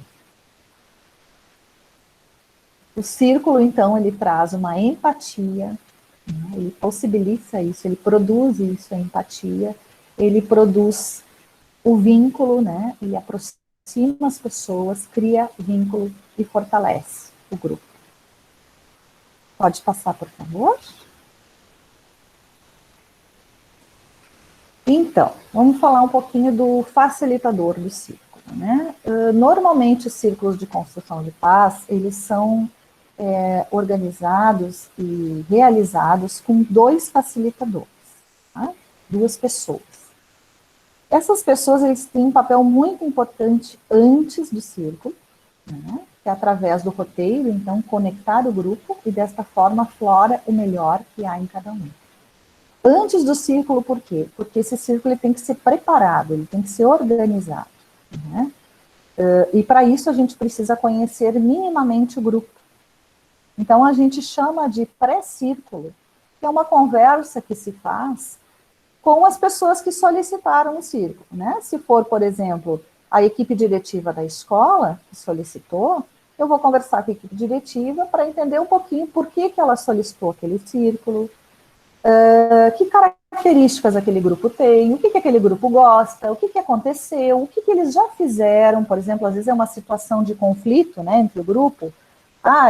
O círculo, então, ele traz uma empatia, né? Ele possibilita isso, ele produz isso, a empatia, ele produz o vínculo, né? Ele aproxima as pessoas, cria vínculo e fortalece o grupo. Pode passar, por favor? Então, vamos falar um pouquinho do facilitador do círculo, né? Normalmente, os círculos de construção de paz, eles são organizados e realizados com 2 facilitadores, tá? 2 pessoas. Essas pessoas, eles têm um papel muito importante antes do círculo, né? Que é através do roteiro, então, conectar o grupo e, desta forma, aflora o melhor que há em cada um. Antes do círculo, por quê? Porque esse círculo ele tem que ser preparado, ele tem que ser organizado. Né? E para isso a gente precisa conhecer minimamente o grupo. Então a gente chama de pré-círculo, que é uma conversa que se faz com as pessoas que solicitaram o círculo. Né? Se for, por exemplo, a equipe diretiva da escola que solicitou, eu vou conversar com a equipe diretiva para entender um pouquinho por que ela solicitou aquele círculo, que características aquele grupo tem, o que aquele grupo gosta, o que aconteceu, o que eles já fizeram, por exemplo, às vezes é uma situação de conflito, né, entre o grupo.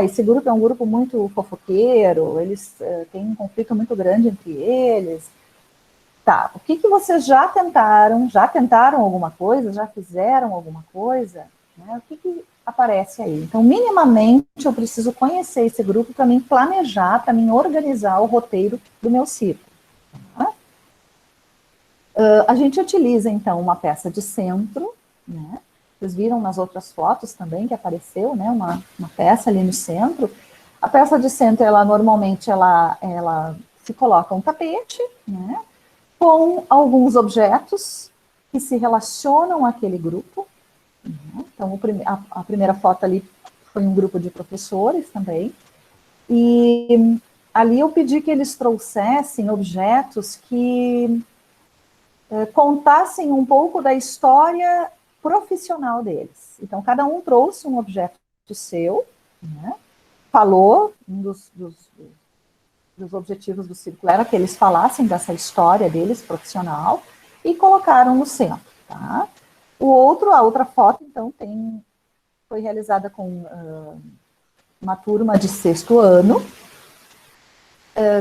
Esse grupo é um grupo muito fofoqueiro, eles têm um conflito muito grande entre eles. Tá, o que vocês já tentaram? Já tentaram alguma coisa? Já fizeram alguma coisa? Né? O que aparece aí? Então, minimamente, eu preciso conhecer esse grupo para mim planejar, para mim organizar o roteiro do meu círculo. Tá? A gente utiliza, então, uma peça de centro, né? Vocês viram nas outras fotos também que apareceu, né? Uma peça ali no centro. A peça de centro, normalmente, ela se coloca um tapete, né? Com alguns objetos que se relacionam àquele grupo. Então, a primeira foto ali foi um grupo de professores também. E ali eu pedi que eles trouxessem objetos que contassem um pouco da história profissional deles. Então, cada um trouxe um objeto seu, né? Falou, um dos objetivos do círculo era que eles falassem dessa história deles, profissional, e colocaram no centro, tá? A outra foto, então, foi realizada com uma turma de 6º ano.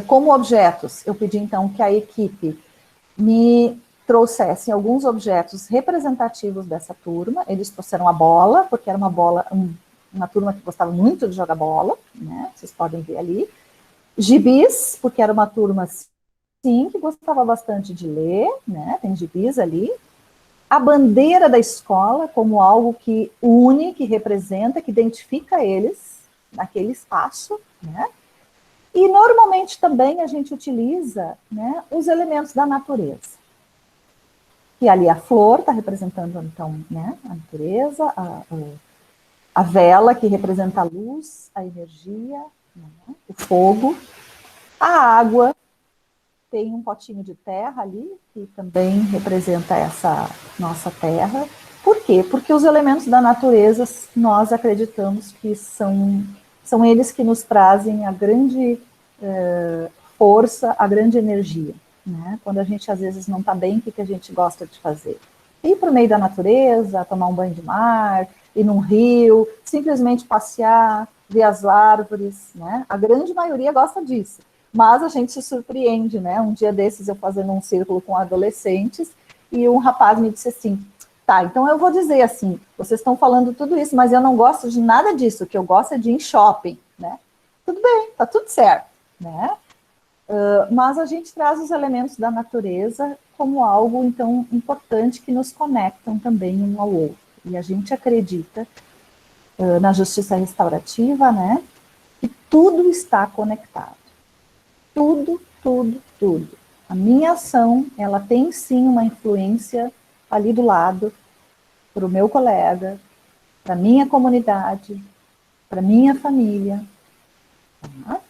Como objetos, eu pedi, então, que a equipe me trouxesse alguns objetos representativos dessa turma. Eles trouxeram a bola, porque era uma turma que gostava muito de jogar bola, né? Vocês podem ver ali. Gibis, porque era uma turma, sim, que gostava bastante de ler, né? Tem gibis ali. A bandeira da escola como algo que une, que representa, que identifica eles naquele espaço, né? E normalmente também a gente utiliza, né, os elementos da natureza. E ali a flor está representando, então, né, a natureza, a vela, que representa a luz, a energia, né, o fogo, a água, tem um potinho de terra ali, que também representa essa nossa terra. Por quê? Porque os elementos da natureza, nós acreditamos que são eles que nos trazem a grande força, a grande energia, né? Quando a gente, às vezes, não está bem, o que a gente gosta de fazer? Ir para o meio da natureza, tomar um banho de mar, ir num rio, simplesmente passear, ver as árvores, né? A grande maioria gosta disso. Mas a gente se surpreende, né? Um dia desses eu fazendo um círculo com adolescentes e um rapaz me disse assim, tá, então eu vou dizer assim, vocês estão falando tudo isso, mas eu não gosto de nada disso, o que eu gosto é de ir em shopping, né? Tudo bem, tá tudo certo, né? Mas a gente traz os elementos da natureza como algo, então, importante que nos conectam também um ao outro. E a gente acredita na justiça restaurativa, né? Que tudo está conectado. Tudo, tudo, tudo. A minha ação, ela tem sim uma influência ali do lado, para o meu colega, para a minha comunidade, para a minha família. Tá?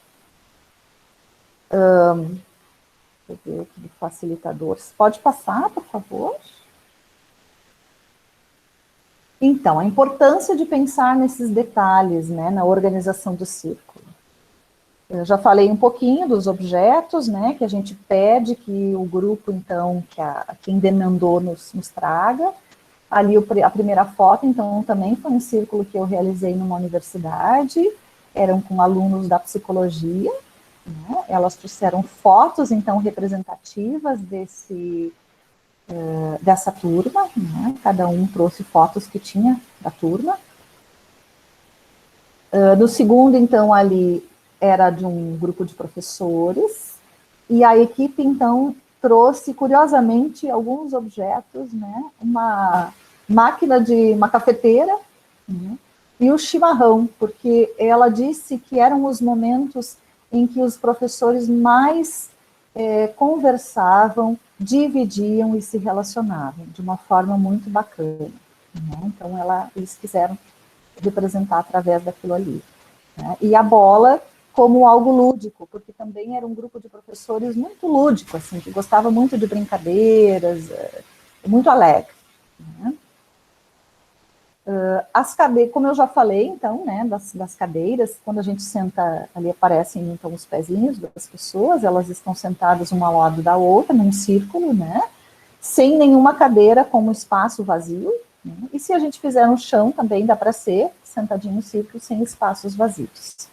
Deixa eu ver aqui do facilitador. Pode passar, por favor? Então, a importância de pensar nesses detalhes, né, na organização do círculo. Eu já falei um pouquinho dos objetos, né, que a gente pede que o grupo, então, quem demandou nos traga. Ali a primeira foto, então, também foi um círculo que eu realizei numa universidade, eram com alunos da psicologia, né, elas trouxeram fotos, então, representativas dessa turma, né, cada um trouxe fotos que tinha da turma. No segundo, então, ali, era de um grupo de professores, e a equipe, então, trouxe, curiosamente, alguns objetos, né, uma máquina de uma cafeteira, né, e o chimarrão, porque ela disse que eram os momentos em que os professores mais conversavam, dividiam e se relacionavam, de uma forma muito bacana, né, então eles quiseram representar através daquilo ali, né, e a bola como algo lúdico, porque também era um grupo de professores muito lúdico, assim, que gostava muito de brincadeiras, muito alegre, né? As cadeiras, como eu já falei, então, né, das cadeiras, quando a gente senta, ali aparecem, então, os pezinhos das pessoas, elas estão sentadas uma ao lado da outra, num círculo, né, sem nenhuma cadeira como espaço vazio, né, e se a gente fizer no chão, também dá para ser sentadinho no círculo, sem espaços vazios.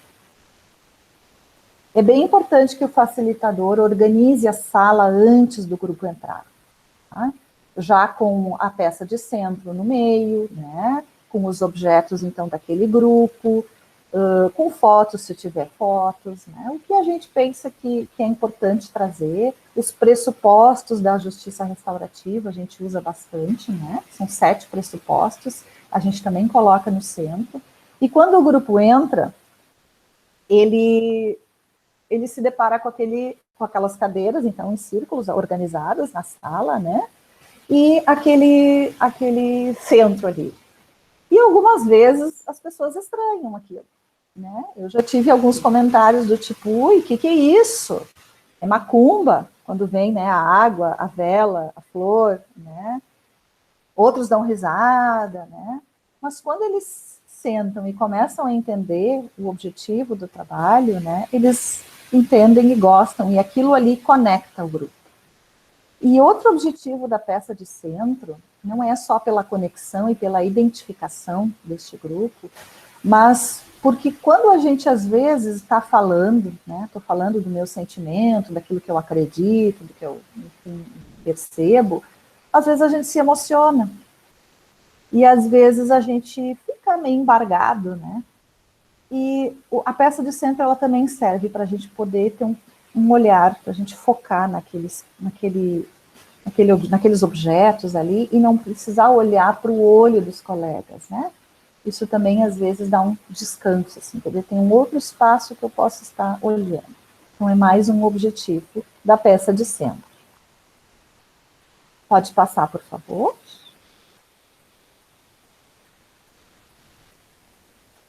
É bem importante que o facilitador organize a sala antes do grupo entrar, tá? Já com a peça de centro no meio, né? Com os objetos, então, daquele grupo, com fotos, se tiver fotos, né? O que a gente pensa que é importante trazer, os pressupostos da justiça restaurativa, a gente usa bastante, né? São 7 pressupostos, a gente também coloca no centro, e quando o grupo entra, ele se depara com aquelas cadeiras, então, em círculos organizadas na sala, né? E aquele centro ali. E algumas vezes as pessoas estranham aquilo, né? Eu já tive alguns comentários do tipo, ui, que é isso? É macumba, quando vem, né, a água, a vela, a flor, né? Outros dão risada, né? Mas quando eles sentam e começam a entender o objetivo do trabalho, né, eles entendem e gostam, e aquilo ali conecta o grupo. E outro objetivo da peça de centro não é só pela conexão e pela identificação deste grupo, mas porque quando a gente, às vezes, está falando, né, estou falando do meu sentimento, daquilo que eu acredito, do que eu, enfim, percebo, às vezes a gente se emociona. E, às vezes, a gente fica meio embargado, né? E a peça de centro, ela também serve para a gente poder ter um olhar, para a gente focar naqueles objetos ali e não precisar olhar para o olho dos colegas, né? isso também, às vezes, dá um descanso, assim, porque tem um outro espaço que eu posso estar olhando. Então, é mais um objetivo da peça de cena. Pode passar, por favor.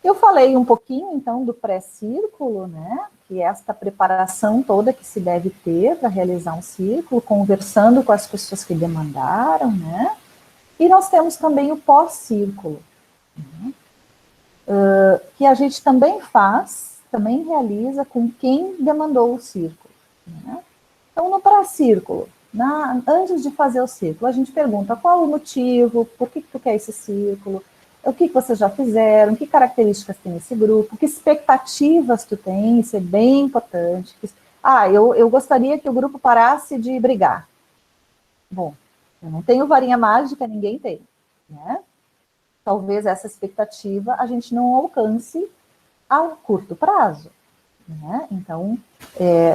Eu falei um pouquinho, então, do pré-círculo, né, que é esta preparação toda que se deve ter para realizar um círculo, conversando com as pessoas que demandaram, né, e nós temos também o pós-círculo, né, que a gente também faz, também realiza com quem demandou o círculo, né. Então, no pré-círculo, antes de fazer o círculo, a gente pergunta qual o motivo, por que tu quer esse círculo, o que vocês já fizeram, que características tem esse grupo, que expectativas tu tem, isso é bem importante. Eu gostaria que o grupo parasse de brigar. Bom, eu não tenho varinha mágica, ninguém tem, né? Talvez essa expectativa a gente não alcance a curto prazo, né? Então,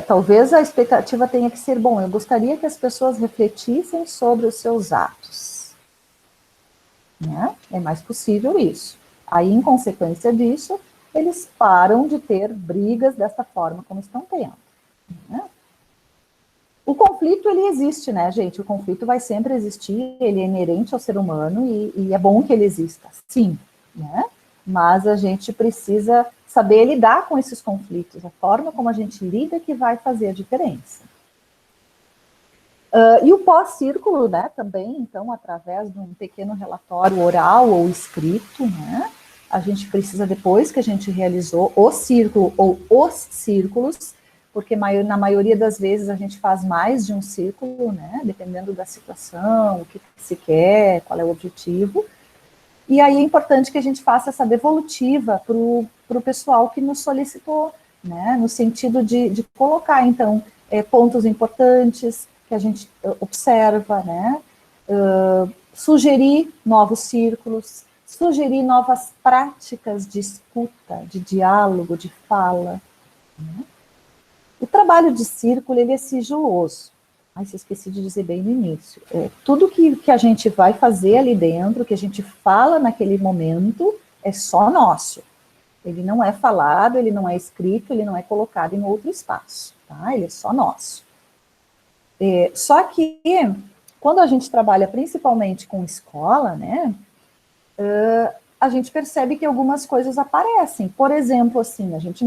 talvez a expectativa tenha que ser, bom, eu gostaria que as pessoas refletissem sobre os seus atos. Né? É mais possível isso. Aí, em consequência disso, eles param de ter brigas dessa forma como estão tendo. Né? O conflito, ele existe, né, gente? O conflito vai sempre existir, ele é inerente ao ser humano e é bom que ele exista, sim, né? Mas a gente precisa saber lidar com esses conflitos, a forma como a gente lida que vai fazer a diferença. E o pós-círculo, né, também, então, através de um pequeno relatório oral ou escrito, né, a gente precisa, depois que a gente realizou o círculo ou os círculos, porque na maioria das vezes a gente faz mais de um círculo, né, dependendo da situação, o que se quer, qual é o objetivo, e aí é importante que a gente faça essa devolutiva para o pessoal que nos solicitou, né, no sentido de colocar, então, pontos importantes, que a gente observa, né, sugerir novos círculos, sugerir novas práticas de escuta, de diálogo, de fala. Né. O trabalho de círculo, ele é sigiloso. Se esqueci de dizer bem no início. Tudo que a gente vai fazer ali dentro, que a gente fala naquele momento, é só nosso. Ele não é falado, ele não é escrito, ele não é colocado em outro espaço, tá? Ele é só nosso. Só que, quando a gente trabalha principalmente com escola, né, a gente percebe que algumas coisas aparecem. Por exemplo, assim, a gente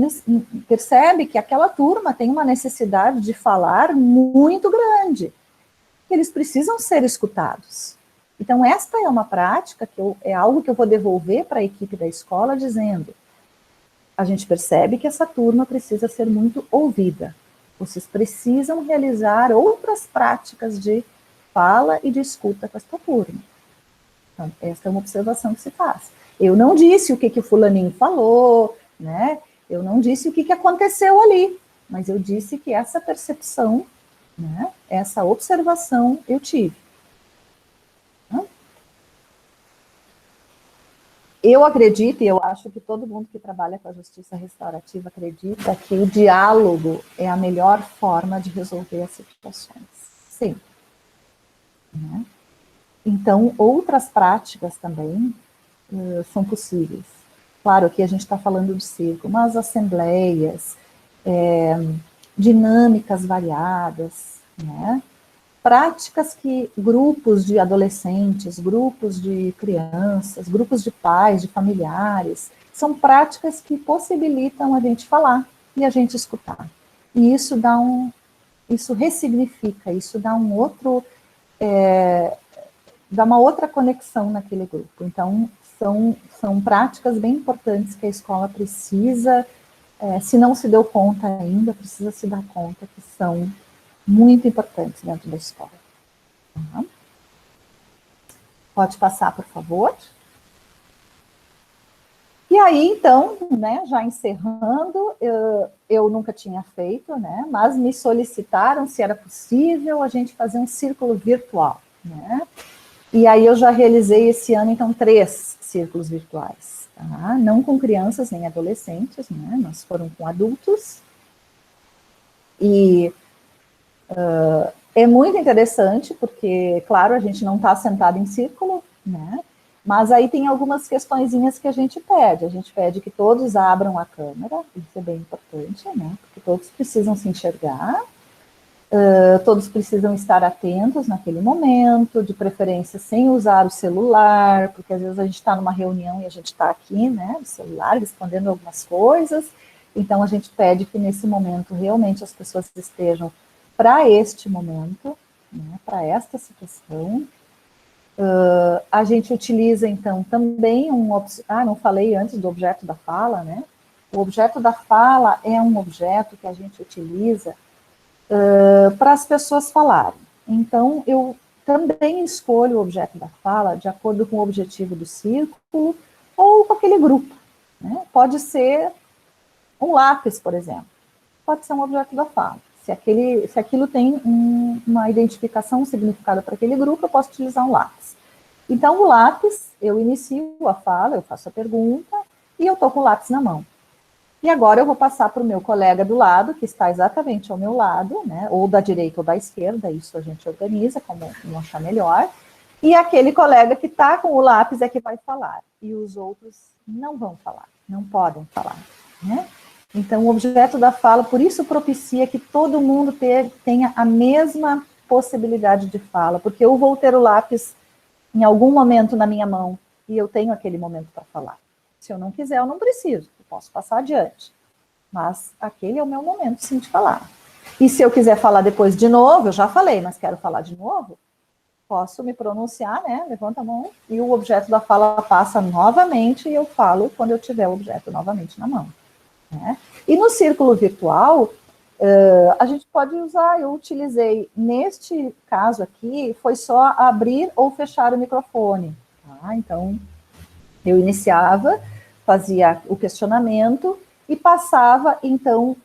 percebe que aquela turma tem uma necessidade de falar muito grande. Eles precisam ser escutados. Então, esta é uma prática, é algo que eu vou devolver para a equipe da escola, dizendo, a gente percebe que essa turma precisa ser muito ouvida. Vocês precisam realizar outras práticas de fala e de escuta com esta turma. Então, essa é uma observação que se faz. Eu não disse o que o fulaninho falou, né? Eu não disse o que aconteceu ali, mas eu disse que essa percepção, né, essa observação eu tive. Eu acredito, e eu acho que todo mundo que trabalha com a justiça restaurativa acredita que o diálogo é a melhor forma de resolver as situações. Sim. Né? Então, outras práticas também são possíveis. Claro que a gente está falando de círculo, mas assembleias, dinâmicas variadas, né? Práticas que grupos de adolescentes, grupos de crianças, grupos de pais, de familiares, são práticas que possibilitam a gente falar e a gente escutar. E isso isso ressignifica, isso dá dá uma outra conexão naquele grupo. Então, são práticas bem importantes que a escola precisa, se não se deu conta ainda, precisa se dar conta que são muito importantes dentro da escola. Uhum. Pode passar, por favor. E aí, então, né, já encerrando, eu nunca tinha feito, né, mas me solicitaram se era possível a gente fazer um círculo virtual, né? E aí eu já realizei esse ano, então, 3 círculos virtuais, tá? Não com crianças nem adolescentes, né, mas foram com adultos. E é muito interessante, porque, claro, a gente não está sentado em círculo, né? Mas aí tem algumas questõezinhas que a gente pede que todos abram a câmera, isso é bem importante, né, porque todos precisam se enxergar, todos precisam estar atentos naquele momento, de preferência sem usar o celular, porque às vezes a gente está numa reunião e a gente está aqui, né, no celular, respondendo algumas coisas, então a gente pede que nesse momento realmente as pessoas estejam para este momento, né, para esta situação. A gente utiliza, então, também não falei antes do objeto da fala, né? O objeto da fala é um objeto que a gente utiliza para as pessoas falarem. Então, eu também escolho o objeto da fala de acordo com o objetivo do círculo ou com aquele grupo, né? Pode ser um lápis, por exemplo. Pode ser um objeto da fala. Se aquilo tem uma identificação, um significado para aquele grupo, eu posso utilizar um lápis. Então, o lápis, eu inicio a fala, eu faço a pergunta, e eu estou com o lápis na mão. E agora eu vou passar para o meu colega do lado, que está exatamente ao meu lado, né, ou da direita ou da esquerda, isso a gente organiza como achar melhor, e aquele colega que está com o lápis é que vai falar, e os outros não vão falar, não podem falar, né? Então, o objeto da fala, por isso propicia que todo mundo tenha a mesma possibilidade de fala, porque eu vou ter o lápis em algum momento na minha mão, e eu tenho aquele momento para falar. Se eu não quiser, eu não preciso, eu posso passar adiante. Mas aquele é o meu momento, sim, de falar. E se eu quiser falar depois de novo, eu já falei, mas quero falar de novo, posso me pronunciar, né? Levanta a mão, e o objeto da fala passa novamente, e eu falo quando eu tiver o objeto novamente na mão. Né? E no círculo virtual, a gente pode usar, eu utilizei, neste caso aqui, foi só abrir ou fechar o microfone. Tá? Então, eu iniciava, fazia o questionamento e passava, então,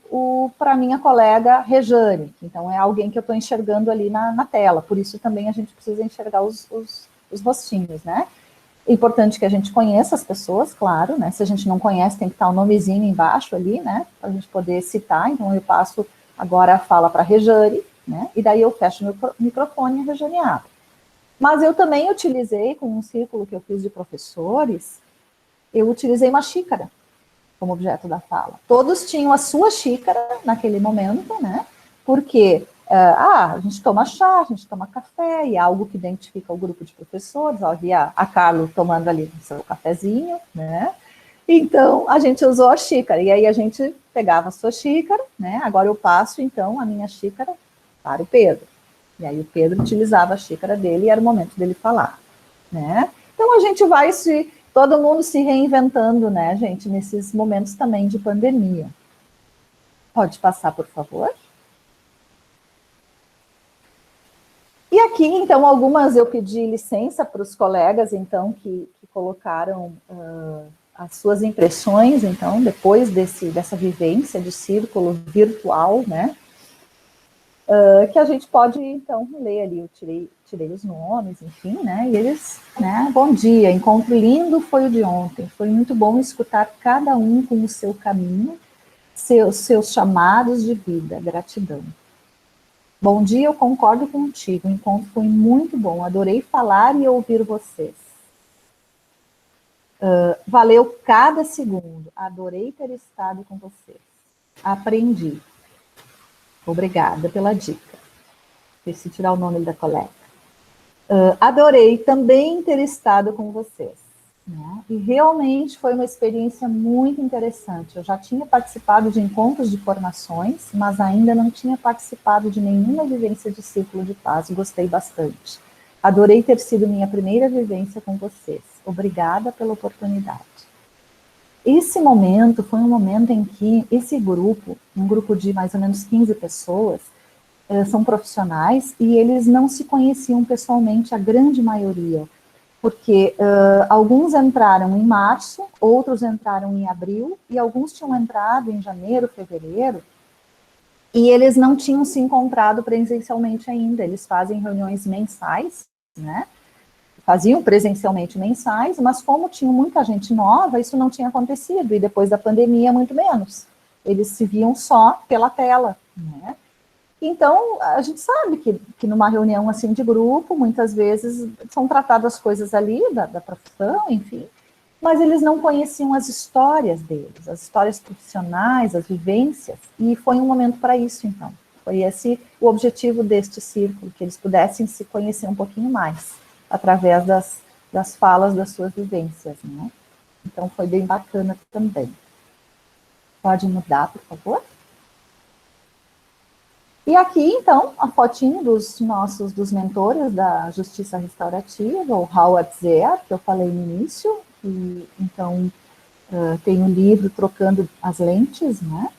para minha colega Rejane. Então, é alguém que eu estou enxergando ali na tela, por isso também a gente precisa enxergar os rostinhos, né? É importante que a gente conheça as pessoas, claro, né? Se a gente não conhece, tem que estar o nomezinho embaixo ali, né? Para a gente poder citar. Então, eu passo agora a fala para a Rejane, né? E daí eu fecho meu microfone e a Rejane abre. Mas eu também utilizei, com um círculo que eu fiz de professores, eu utilizei uma xícara como objeto da fala. Todos tinham a sua xícara naquele momento, né? Porque a gente toma chá, a gente toma café, e é algo que identifica o grupo de professores. Havia a Carla tomando ali o seu cafezinho, né? Então, a gente usou a xícara, e aí a gente pegava a sua xícara, né? Agora eu passo, então, a minha xícara para o Pedro. E aí o Pedro utilizava a xícara dele, e era o momento dele falar, né? Então, a gente vai todo mundo se reinventando, né, gente, nesses momentos também de pandemia. Pode passar, por favor? E aqui, então, algumas eu pedi licença para os colegas, então, que colocaram as suas impressões, então, depois dessa vivência de círculo virtual, né, que a gente pode, então, ler ali. Eu tirei os nomes, enfim, né, e eles, né, bom dia, encontro lindo foi o de ontem, foi muito bom escutar cada um com o seu caminho, seus chamados de vida, gratidão. Bom dia, eu concordo contigo, o encontro foi muito bom, adorei falar e ouvir vocês. Valeu cada segundo, adorei ter estado com vocês. Aprendi. Obrigada pela dica. Preciso tirar o nome da colega. Adorei também ter estado com vocês. Né? E realmente foi uma experiência muito interessante. Eu já tinha participado de encontros de formações, mas ainda não tinha participado de nenhuma vivência de círculo de paz, e gostei bastante. Adorei ter sido minha primeira vivência com vocês. Obrigada pela oportunidade. Esse momento foi um momento em que esse grupo, um grupo de mais ou menos 15 pessoas, são profissionais, e eles não se conheciam pessoalmente, a grande maioria, porque alguns entraram em março, outros entraram em abril, e alguns tinham entrado em janeiro, fevereiro, e eles não tinham se encontrado presencialmente ainda. Eles fazem reuniões mensais, né? Faziam presencialmente mensais, mas como tinha muita gente nova, isso não tinha acontecido, e depois da pandemia, muito menos. Eles se viam só pela tela, né? Então, a gente sabe que numa reunião assim de grupo, muitas vezes são tratadas coisas ali da profissão, enfim, mas eles não conheciam as histórias deles, as histórias profissionais, as vivências, e foi um momento para isso, então. Foi esse o objetivo deste círculo, que eles pudessem se conhecer um pouquinho mais, através das falas das suas vivências, né? Então, foi bem bacana também. Pode mudar, por favor? E aqui, então, a fotinho dos mentores da Justiça Restaurativa, o Howard Zehr, que eu falei no início, e, então, tem o livro Trocando as Lentes, né?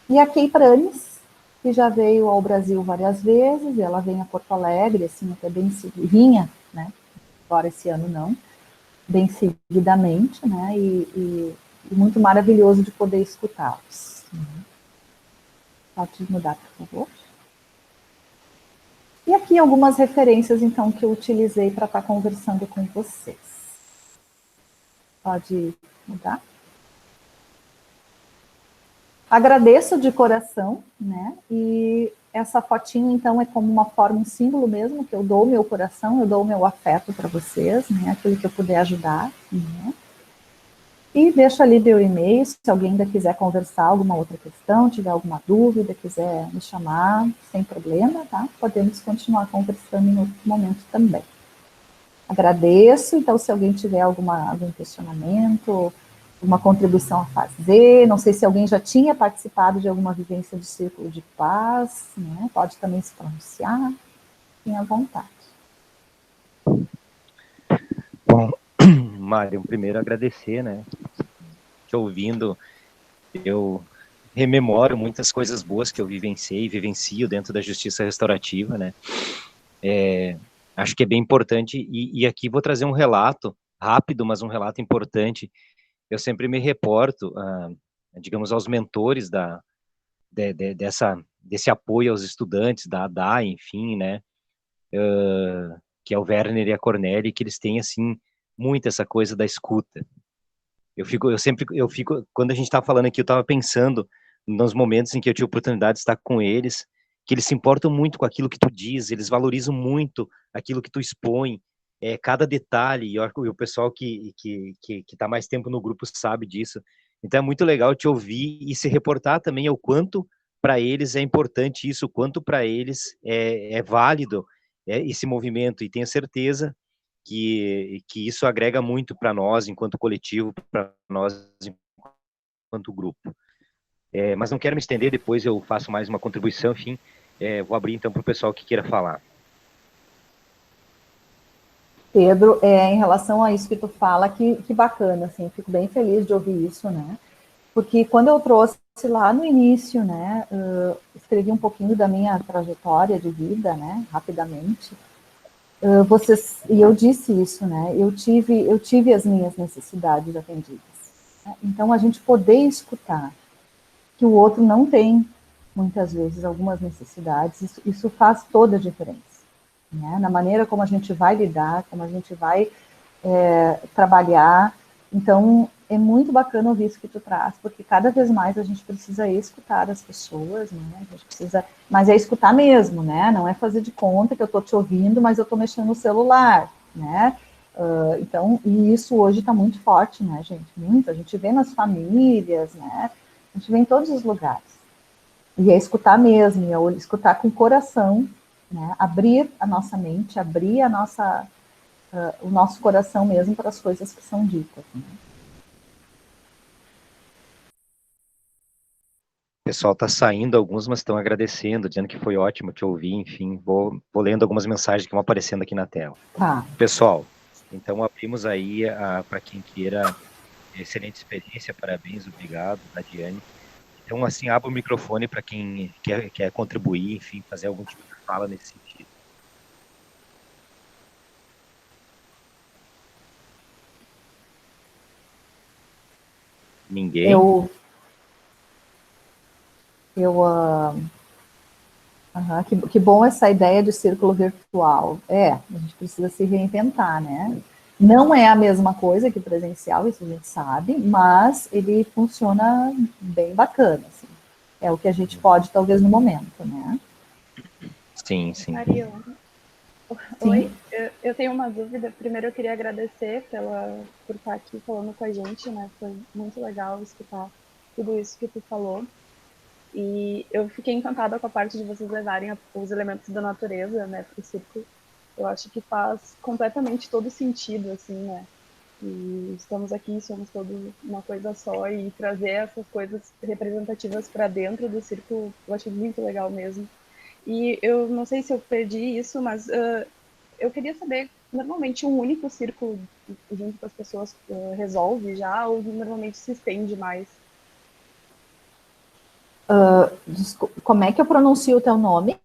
E a Kay Pranes, que já veio ao Brasil várias vezes, ela vem a Porto Alegre, assim, até bem vinha, né? Agora esse ano não, bem seguidamente, né? E muito maravilhoso de poder escutá-los. Pode mudar, por favor? E aqui algumas referências, então, que eu utilizei para estar conversando com vocês. Pode mudar? Agradeço de coração, né? E essa fotinho, então, é como uma forma, um símbolo mesmo, que eu dou o meu coração, eu dou o meu afeto para vocês, né? Aquilo que eu puder ajudar, né? E deixo ali meu e-mail, se alguém ainda quiser conversar alguma outra questão, tiver alguma dúvida, quiser me chamar, sem problema, tá? Podemos continuar conversando em outro momento também. Agradeço, então, se alguém tiver algum questionamento, uma contribuição a fazer, não sei se alguém já tinha participado de alguma vivência de Círculo de Paz, né? Pode também se pronunciar, fiquem à vontade.
Bom, Mário, primeiro agradecer, né? Te ouvindo, eu rememoro muitas coisas boas que eu vivenciei e vivencio dentro da Justiça Restaurativa, né? Acho que é bem importante, e aqui vou trazer um relato rápido, mas um relato importante. Eu sempre me reporto, digamos, aos mentores desse apoio aos estudantes da ADAI, enfim, né? Que é o Werner e a Cornélia, que eles têm, assim, muito essa coisa da escuta. Eu fico, quando a gente estava falando aqui, eu estava pensando nos momentos em que eu tive a oportunidade de estar com eles, que eles se importam muito com aquilo que tu diz, eles valorizam muito aquilo que tu expõe, cada detalhe, e o pessoal que está mais tempo no grupo sabe disso. Então é muito legal te ouvir e se reportar também ao quanto para eles é importante isso, o quanto para eles é válido esse movimento, e tenho certeza que isso agrega muito para nós, enquanto coletivo, para nós, enquanto grupo. Mas não quero me estender, depois eu faço mais uma contribuição, enfim, vou abrir então para o pessoal que queira falar.
Pedro, em relação a isso que tu fala, que bacana, assim, fico bem feliz de ouvir isso, né? Porque quando eu trouxe lá no início, né, escrevi um pouquinho da minha trajetória de vida, né, rapidamente, e eu disse isso, né, eu tive as minhas necessidades atendidas, né? Então a gente poder escutar que o outro não tem, muitas vezes, algumas necessidades, isso faz toda a diferença, né, na maneira como a gente vai lidar, como a gente vai trabalhar. Então é muito bacana ouvir isso que tu traz, porque cada vez mais a gente precisa escutar as pessoas, né? A gente precisa, mas é escutar mesmo, né? Não é fazer de conta que eu estou te ouvindo, mas eu estou mexendo no celular, né? Então, e isso hoje está muito forte, né, gente? Muito, a gente vê nas famílias, né? A gente vê em todos os lugares. E é escutar mesmo, é escutar com o coração, né? Abrir a nossa mente, abrir o nosso coração mesmo para as coisas que são ditas, né?
O pessoal está saindo, alguns, mas estão agradecendo, dizendo que foi ótimo te ouvir, enfim, vou lendo algumas mensagens que vão aparecendo aqui na tela.
Tá.
Pessoal, então abrimos aí para quem queira, excelente experiência, parabéns, obrigado, Diane. Então, assim, abra o microfone para quem quer contribuir, enfim, fazer algum tipo de fala nesse sentido. Ninguém?
Que bom essa ideia de círculo virtual. A gente precisa se reinventar, né? Não é a mesma coisa que presencial, isso a gente sabe, mas ele funciona bem bacana, assim. É o que a gente pode, talvez, no momento, né?
Sim, sim.
Mariana. Oi, eu tenho uma dúvida. Primeiro eu queria agradecer por estar aqui falando com a gente, né? Foi muito legal escutar tudo isso que tu falou. E eu fiquei encantada com a parte de vocês levarem os elementos da natureza, né, para o circo. Eu acho que faz completamente todo sentido, assim, né? E estamos aqui, somos todos uma coisa só, e trazer essas coisas representativas para dentro do circo, eu acho muito legal mesmo. E eu não sei se eu perdi isso, mas eu queria saber, normalmente um único circo junto com as pessoas resolve já, ou normalmente se estende mais?
Como é que eu pronuncio o teu nome?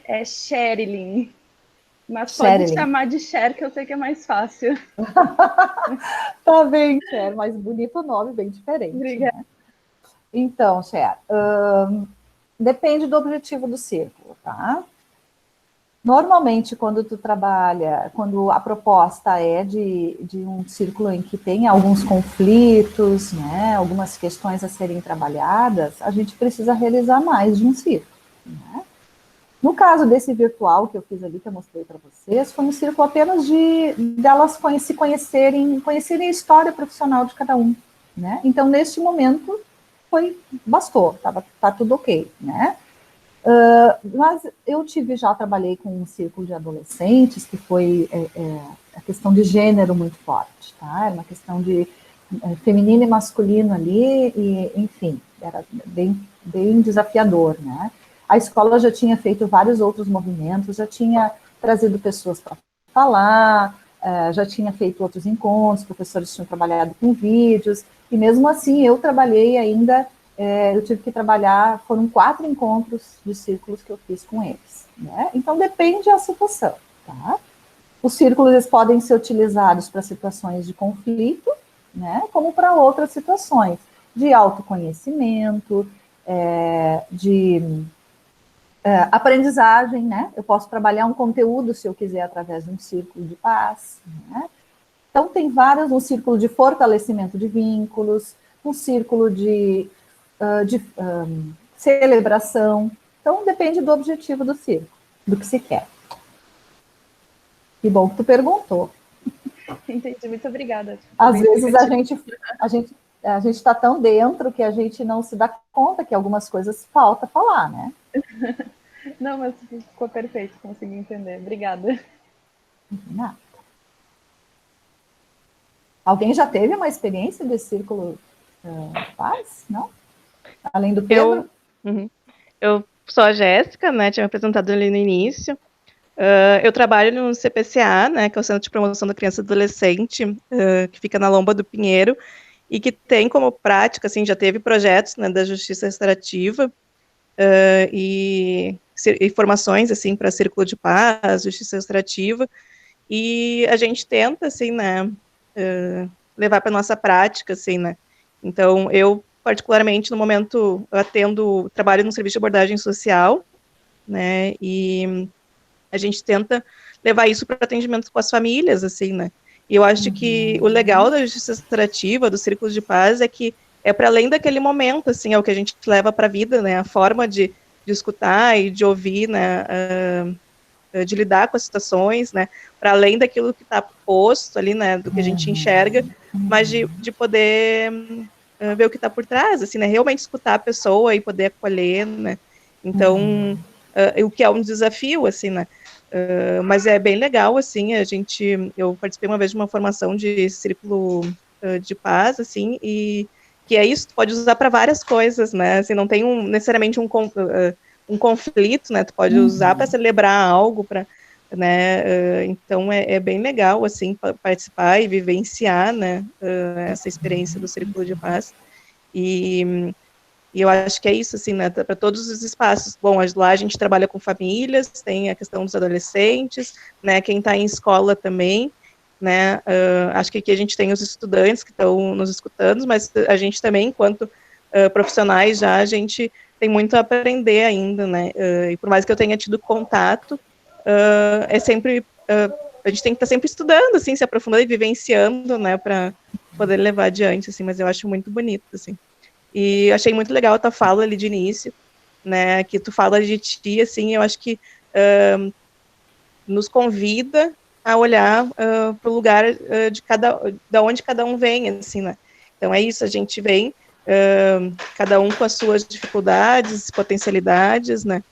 É Sherilyn. Mas
Sherilyn.
pode chamar de Cher, que eu sei que é mais fácil.
Tá bem, Cher, mas bonito nome, bem diferente.
Obrigada.
Né? Então, Cher, depende do objetivo do círculo, tá? Normalmente, quando tu trabalha, quando a proposta é de um círculo em que tem alguns conflitos, né, algumas questões a serem trabalhadas, a gente precisa realizar mais de um círculo, né? No caso desse virtual que eu fiz ali, que eu mostrei para vocês, foi um círculo apenas delas se conhecerem a história profissional de cada um, né? Então, neste momento, bastou, tá tudo ok, né? Mas eu já trabalhei com um círculo de adolescentes, que foi a questão de gênero muito forte, tá? Era uma questão de feminino e masculino ali, e, enfim, era bem desafiador, né? A escola já tinha feito vários outros movimentos, já tinha trazido pessoas para falar, já tinha feito outros encontros, professores tinham trabalhado com vídeos, e mesmo assim eu trabalhei ainda, eu tive que trabalhar, foram 4 encontros de círculos que eu fiz com eles, né? Então depende da situação, tá? Os círculos eles podem ser utilizados para situações de conflito, né? Como para outras situações, de autoconhecimento, de aprendizagem, né? Eu posso trabalhar um conteúdo, se eu quiser, através de um círculo de paz, né? Então, tem um círculo de fortalecimento de vínculos, um círculo de celebração. Então, depende do objetivo do círculo, do que se quer. Que bom que tu perguntou.
Entendi, muito obrigada.
Às vezes a gente está tão dentro que a gente não se dá conta que algumas coisas falta falar, né?
Não, mas ficou perfeito, consegui entender. Obrigada.
Nada. Alguém já teve uma experiência de círculo de paz? Não? Além do Pedro?
Eu sou a Jéssica, né? Tinha me apresentado ali no início. Eu trabalho no CPCA, né? Que é o Centro de Promoção da Criança e Adolescente, que fica na Lomba do Pinheiro, e que tem como prática, assim, já teve projetos, né, da Justiça Restaurativa, e formações, assim, para Círculo de Paz, Justiça Restaurativa, e a gente tenta, assim, né, levar para nossa prática, assim, né. Então, eu, particularmente, no momento, eu trabalho no serviço de abordagem social, né, e a gente tenta levar isso para atendimento com as famílias, assim, né. E eu acho que o legal da Justiça Restaurativa, do Círculo de Paz, é que é para além daquele momento, assim, é o que a gente leva para a vida, né, a forma de escutar e de ouvir, né, de lidar com as situações, né, para além daquilo que está posto ali, né, do que a gente enxerga, mas de poder ver o que está por trás, assim, né, realmente escutar a pessoa e poder acolher, né, então, o que é um desafio, assim, né, mas é bem legal, assim, eu participei uma vez de uma formação de círculo de paz, assim, e que é isso, tu pode usar para várias coisas, né, assim, não tem necessariamente um conflito, né, tu pode usar para celebrar algo, né, então é bem legal, assim, participar e vivenciar, né, essa experiência do Círculo de Paz, e eu acho que é isso, assim, né, para todos os espaços. Bom, lá a gente trabalha com famílias, tem a questão dos adolescentes, né, quem está em escola também, né, acho que aqui a gente tem os estudantes que estão nos escutando, mas a gente também, enquanto profissionais já, a gente tem muito a aprender ainda, né, e por mais que eu tenha tido contato, é sempre, a gente tem que estar sempre estudando, assim, se aprofundando e vivenciando, né, para poder levar adiante, assim, mas eu acho muito bonito, assim. E achei muito legal a tua fala ali de início,
né, que tu fala de ti, assim, eu acho que nos convida a olhar para o lugar da onde cada um vem, assim, né? Então é isso, a gente vem, cada um com as suas dificuldades, potencialidades, né?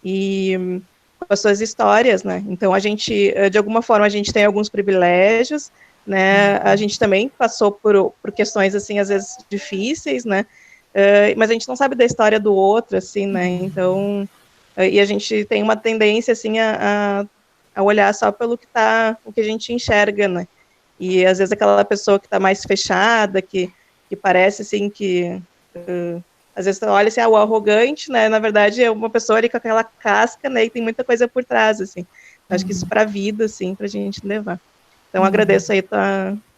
E com as suas histórias, né? Então a gente, de alguma forma, a gente tem alguns privilégios, né? A gente também passou por questões, assim, às vezes difíceis, né? Mas a gente não sabe da história do outro, assim, né? Então, e a gente tem uma tendência, assim, a olhar só pelo o que a gente enxerga, né? E às vezes aquela pessoa que está mais fechada, que parece, assim, que às vezes você olha assim, o arrogante, né? Na verdade é uma pessoa ali com aquela casca, né? E tem muita coisa por trás, assim. Acho que isso para a vida, assim, para a gente levar. Então agradeço aí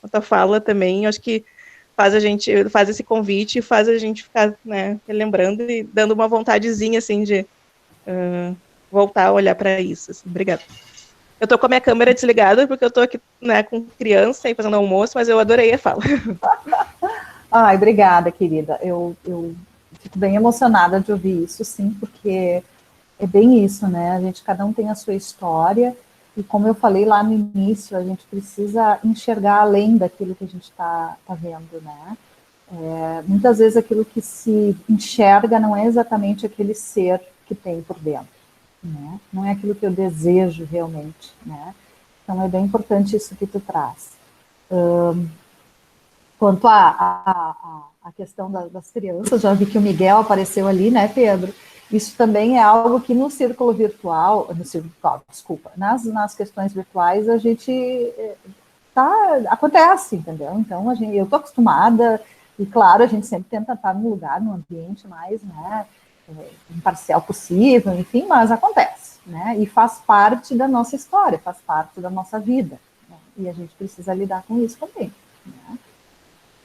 a tua fala também. Acho que faz esse convite e faz a gente ficar, né, relembrando e dando uma vontadezinha, assim, de voltar a olhar para isso. Assim. Obrigada. Eu tô com a minha câmera desligada, porque eu tô aqui, né, com criança e fazendo almoço, mas eu adorei a fala.
Ai, obrigada, querida. Eu fico bem emocionada de ouvir isso, sim, porque é bem isso, né? Cada um tem a sua história, e como eu falei lá no início, a gente precisa enxergar além daquilo que a gente está vendo, né? Muitas vezes aquilo que se enxerga não é exatamente aquele ser que tem por dentro, né? Não é aquilo que eu desejo realmente, né? Então é bem importante isso que tu traz. Quanto à questão das crianças, já vi que o Miguel apareceu ali, né, Pedro? Isso também é algo que no círculo virtual, desculpa, nas questões virtuais a gente acontece, entendeu? Então eu tô acostumada, e claro, a gente sempre tenta estar num lugar, num ambiente mais, né, imparcial possível, enfim, mas acontece, né? E faz parte da nossa história, faz parte da nossa vida, né? E a gente precisa lidar com isso também, né?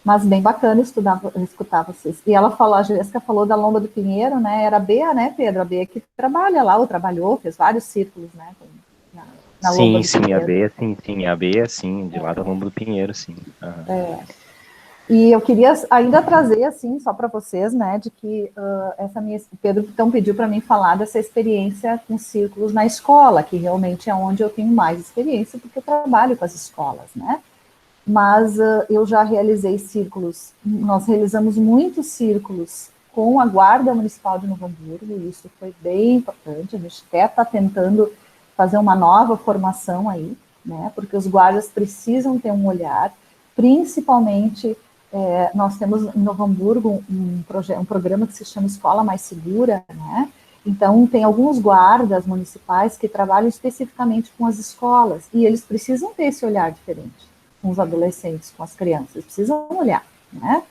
Mas bem bacana escutar vocês. E ela falou, a Jéssica falou da Lomba do Pinheiro, né? Era a Bea, né, Pedro? A Bea que trabalha lá, ou trabalhou, fez vários círculos, né? Na Lomba do Pinheiro.
A Bea, sim, de lá da Lomba do Pinheiro, sim. Uhum.
E eu queria ainda trazer, assim, só para vocês, né, de que o Pedro então pediu para mim falar dessa experiência com círculos na escola, que realmente é onde eu tenho mais experiência, porque eu trabalho com as escolas, né? Mas eu já realizei círculos, nós realizamos muitos círculos com a Guarda Municipal de Novo Hamburgo, e isso foi bem importante, a gente até está tentando fazer uma nova formação aí, né, porque os guardas precisam ter um olhar, principalmente, nós temos em Novo Hamburgo um programa que se chama Escola Mais Segura, né, então tem alguns guardas municipais que trabalham especificamente com as escolas, e eles precisam ter esse olhar diferente com os adolescentes, com as crianças, precisam olhar, né?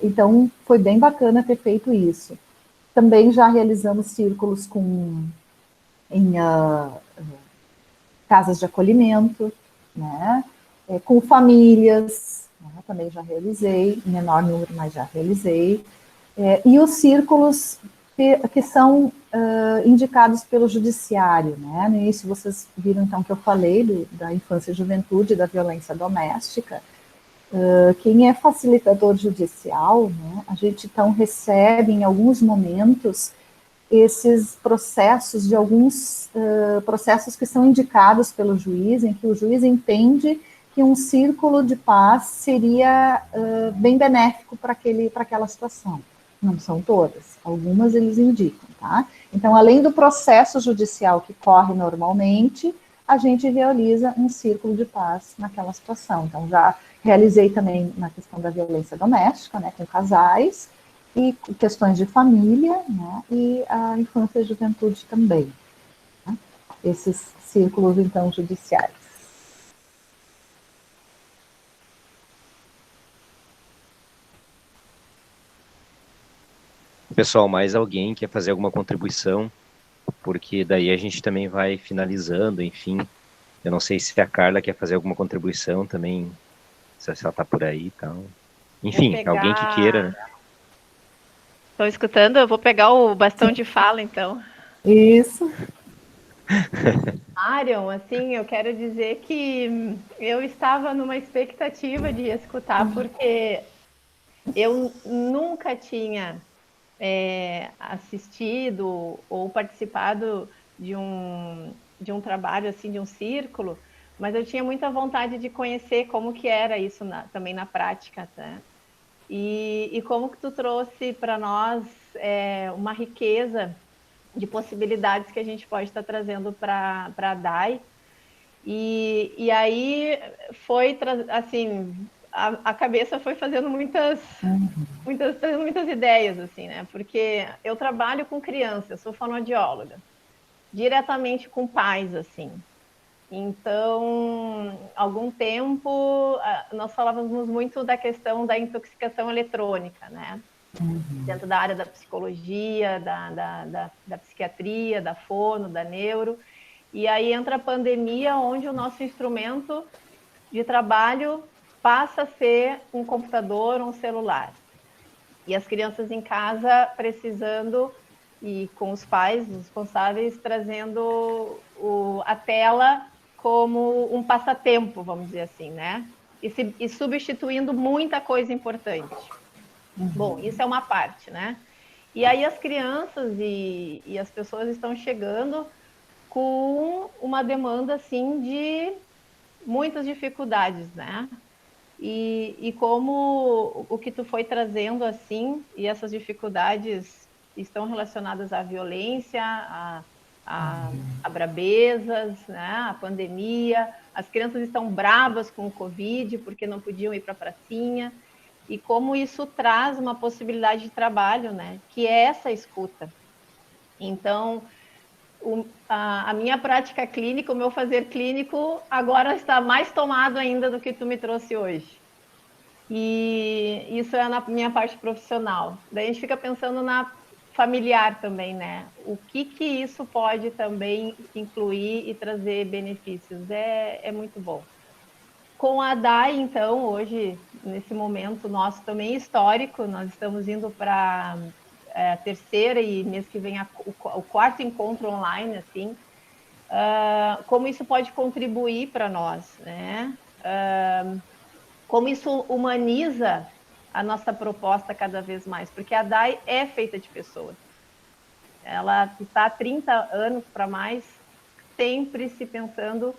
Então, foi bem bacana ter feito isso. Também já realizamos círculos em casas de acolhimento, né? Com famílias, né? Também já realizei, em menor número, mas já realizei. E os círculos que são indicados pelo judiciário, né? No início vocês viram então que eu falei da infância e juventude, da violência doméstica. Quem é facilitador judicial, né? A gente então recebe em alguns momentos esses processos de alguns processos que são indicados pelo juiz, em que o juiz entende que um círculo de paz seria bem benéfico para aquela situação. Não são todas, algumas eles indicam, tá? Então, além do processo judicial que corre normalmente, a gente realiza um círculo de paz naquela situação. Então, já realizei também na questão da violência doméstica, né, com casais, e questões de família, né, e a infância e a juventude também. Né? Esses círculos, então, judiciais.
Pessoal, mais alguém quer fazer alguma contribuição? Porque daí a gente também vai finalizando, enfim. Eu não sei se a Carla quer fazer alguma contribuição também, se ela está por aí e tal. Enfim, alguém que queira, né?
Estou escutando, eu vou pegar o bastão de fala, então.
Isso.
Arion, assim, eu quero dizer que eu estava numa expectativa de escutar, porque eu nunca tinha assistido ou participado de um trabalho, assim, de um círculo, mas eu tinha muita vontade de conhecer como que era isso também na prática, tá? E como que tu trouxe para nós uma riqueza de possibilidades que a gente pode estar trazendo para a DAI. E aí foi, assim, a cabeça foi fazendo muitas ideias, assim, né? Porque eu trabalho com crianças, eu sou fonoaudióloga, diretamente com pais, assim. Então, há algum tempo, nós falávamos muito da questão da intoxicação eletrônica, né? Dentro da área da psicologia, da psiquiatria, da fono, da neuro. E aí entra a pandemia, onde o nosso instrumento de trabalho passa a ser um computador, um celular. E as crianças em casa precisando, e com os pais, os responsáveis, trazendo a tela como um passatempo, vamos dizer assim, né? E substituindo muita coisa importante. Bom, isso é uma parte, né? E aí as crianças e as pessoas estão chegando com uma demanda, assim, de muitas dificuldades, né? E como o que tu foi trazendo, assim, e essas dificuldades estão relacionadas à violência, a brabezas, né? A pandemia, as crianças estão bravas com o Covid porque não podiam ir para a pracinha, e como isso traz uma possibilidade de trabalho, né? Que é essa escuta. Então, a minha prática clínica, o meu fazer clínico, agora está mais tomado ainda do que tu me trouxe hoje. E isso é na minha parte profissional. Daí a gente fica pensando na familiar também, né? O que isso pode também incluir e trazer benefícios. É muito bom. Com a DAI, então, hoje, nesse momento nosso também histórico, nós estamos indo para a terceira e mês que vem o quarto encontro online, assim, como isso pode contribuir para nós, né? Como isso humaniza a nossa proposta cada vez mais, porque a DAI é feita de pessoas. Ela está há 30 anos para mais, sempre se pensando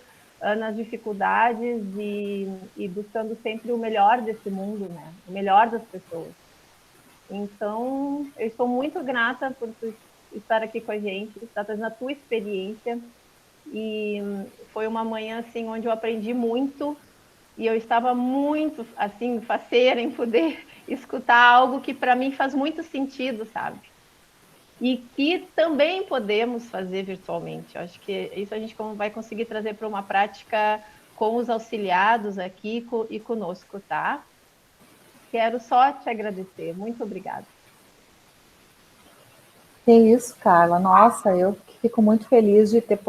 nas dificuldades e buscando sempre o melhor desse mundo, né? O melhor das pessoas. Então, eu estou muito grata por tu estar aqui com a gente, estar trazendo a tua experiência. E foi uma manhã, assim, onde eu aprendi muito e eu estava muito, assim, faceira em poder escutar algo que para mim faz muito sentido, sabe? E que também podemos fazer virtualmente. Eu acho que isso a gente vai conseguir trazer para uma prática com os auxiliados aqui e conosco, tá? Quero só te agradecer. Muito obrigada.
É isso, Carla. Nossa, eu fico muito feliz de ter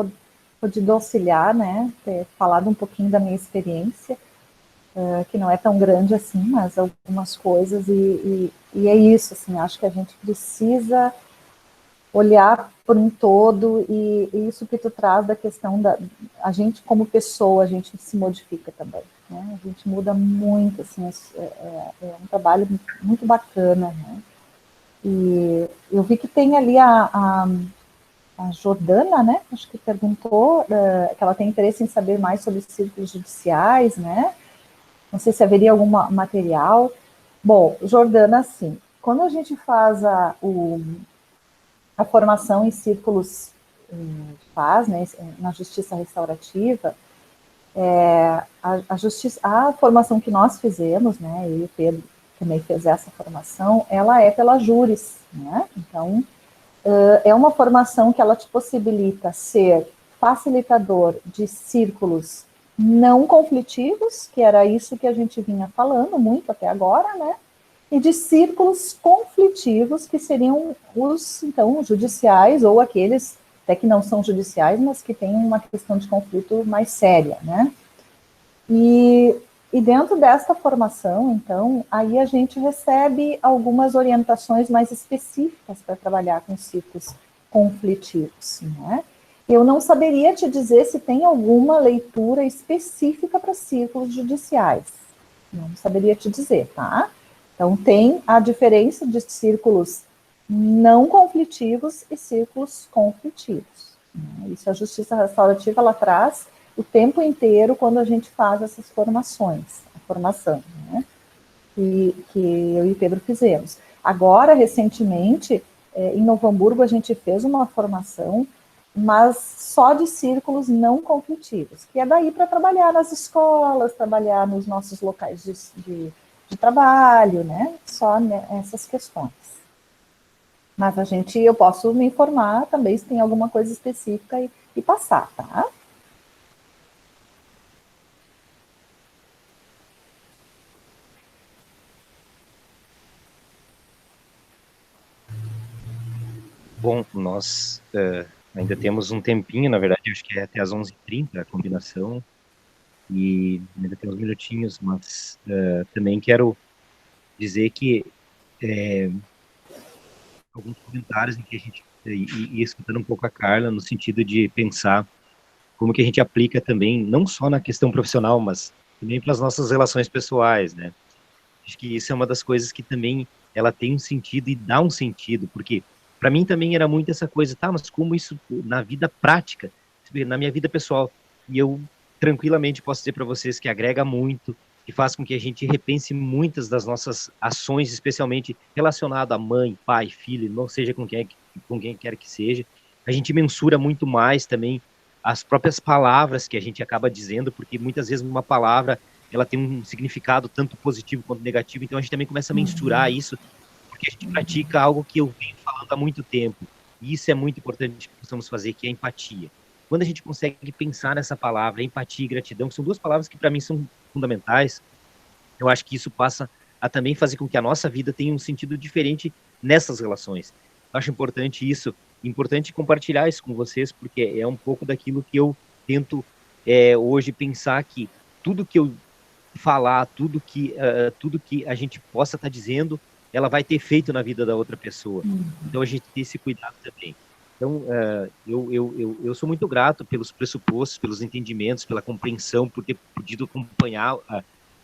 podido auxiliar, né? Ter falado um pouquinho da minha experiência, que não é tão grande assim, mas algumas coisas. E é isso, assim, acho que a gente precisa olhar por um todo, e isso que tu traz da questão a gente como pessoa, a gente se modifica também, né? A gente muda muito, assim, é um trabalho muito bacana, né? E eu vi que tem ali a Jordana, né? Acho que perguntou que ela tem interesse em saber mais sobre círculos judiciais, né? Não sei se haveria algum material. Bom, Jordana, sim. Quando a gente faz a formação em círculos de paz, né, na justiça restaurativa, a formação que nós fizemos, né, e o Pedro também fez essa formação, ela é pela Júris, né? Então, é uma formação que ela te possibilita ser facilitador de círculos não conflitivos, que era isso que a gente vinha falando muito até agora, né? E de círculos conflitivos, que seriam então, judiciais, ou aqueles até que não são judiciais, mas que têm uma questão de conflito mais séria, né? E dentro desta formação, então, aí a gente recebe algumas orientações mais específicas para trabalhar com círculos conflitivos, né? Eu não saberia te dizer se tem alguma leitura específica para círculos judiciais. Não saberia te dizer, tá? Então, tem a diferença de círculos não conflitivos e círculos conflitivos. Isso a justiça restaurativa, ela traz o tempo inteiro quando a gente faz essas formações, a formação, né, que eu e Pedro fizemos. Agora, recentemente, em Novo Hamburgo, a gente fez uma formação, mas só de círculos não conflitivos, que é daí para trabalhar nas escolas, trabalhar nos nossos locais de trabalho, né, só essas questões. Mas eu posso me informar também se tem alguma coisa específica e passar, tá?
Bom, nós ainda temos um tempinho, na verdade, acho que é até às 11h30 a combinação, e ainda tem uns minutinhos, mas também quero dizer que alguns comentários em que a gente ia escutando um pouco a Carla, no sentido de pensar como que a gente aplica também, não só na questão profissional, mas também para as nossas relações pessoais, né? Acho que isso é uma das coisas que também ela tem um sentido e dá um sentido, porque para mim também era muito essa coisa, tá, mas como isso na vida prática, na minha vida pessoal, e eu tranquilamente posso dizer para vocês que agrega muito, que faz com que a gente repense muitas das nossas ações, especialmente relacionado a mãe, pai, filho, não seja com quem quer que seja. A gente mensura muito mais também as próprias palavras que a gente acaba dizendo, porque muitas vezes uma palavra ela tem um significado tanto positivo quanto negativo, então a gente também começa a mensurar isso, porque a gente pratica algo que eu venho falando há muito tempo, e isso é muito importante que possamos fazer, que é a empatia. Quando a gente consegue pensar nessa palavra, empatia e gratidão, que são duas palavras que para mim são fundamentais, eu acho que isso passa a também fazer com que a nossa vida tenha um sentido diferente nessas relações. Eu acho importante compartilhar isso com vocês, porque é um pouco daquilo que eu tento hoje pensar, que tudo que eu falar, tudo que a gente possa estar dizendo, ela vai ter efeito na vida da outra pessoa. Então a gente tem esse cuidado também. Então, eu sou muito grato pelos pressupostos, pelos entendimentos, pela compreensão, por ter podido acompanhar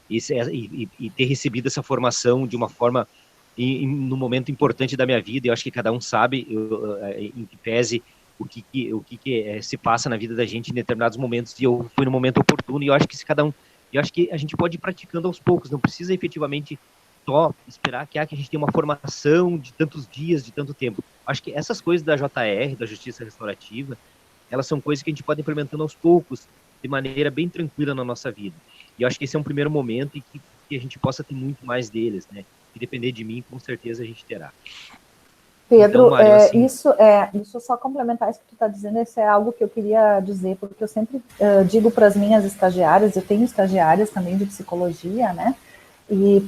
e ter recebido essa formação de uma forma, num momento importante da minha vida. Eu acho que cada um sabe, em que pese, o que se passa na vida da gente em determinados momentos, e eu fui no momento oportuno, e eu acho que eu acho que a gente pode ir praticando aos poucos, não precisa efetivamente só esperar que a gente tenha uma formação de tantos dias, de tanto tempo. Acho que essas coisas da JR, da Justiça Restaurativa, elas são coisas que a gente pode ir implementando aos poucos, de maneira bem tranquila na nossa vida. E eu acho que esse é um primeiro momento e que a gente possa ter muito mais deles, né? Se depender de mim, com certeza a gente terá.
Pedro,
então, Mário, assim,
isso só complementar isso que tu está dizendo, isso é algo que eu queria dizer, porque eu sempre digo para as minhas estagiárias, eu tenho estagiárias também de psicologia, né? E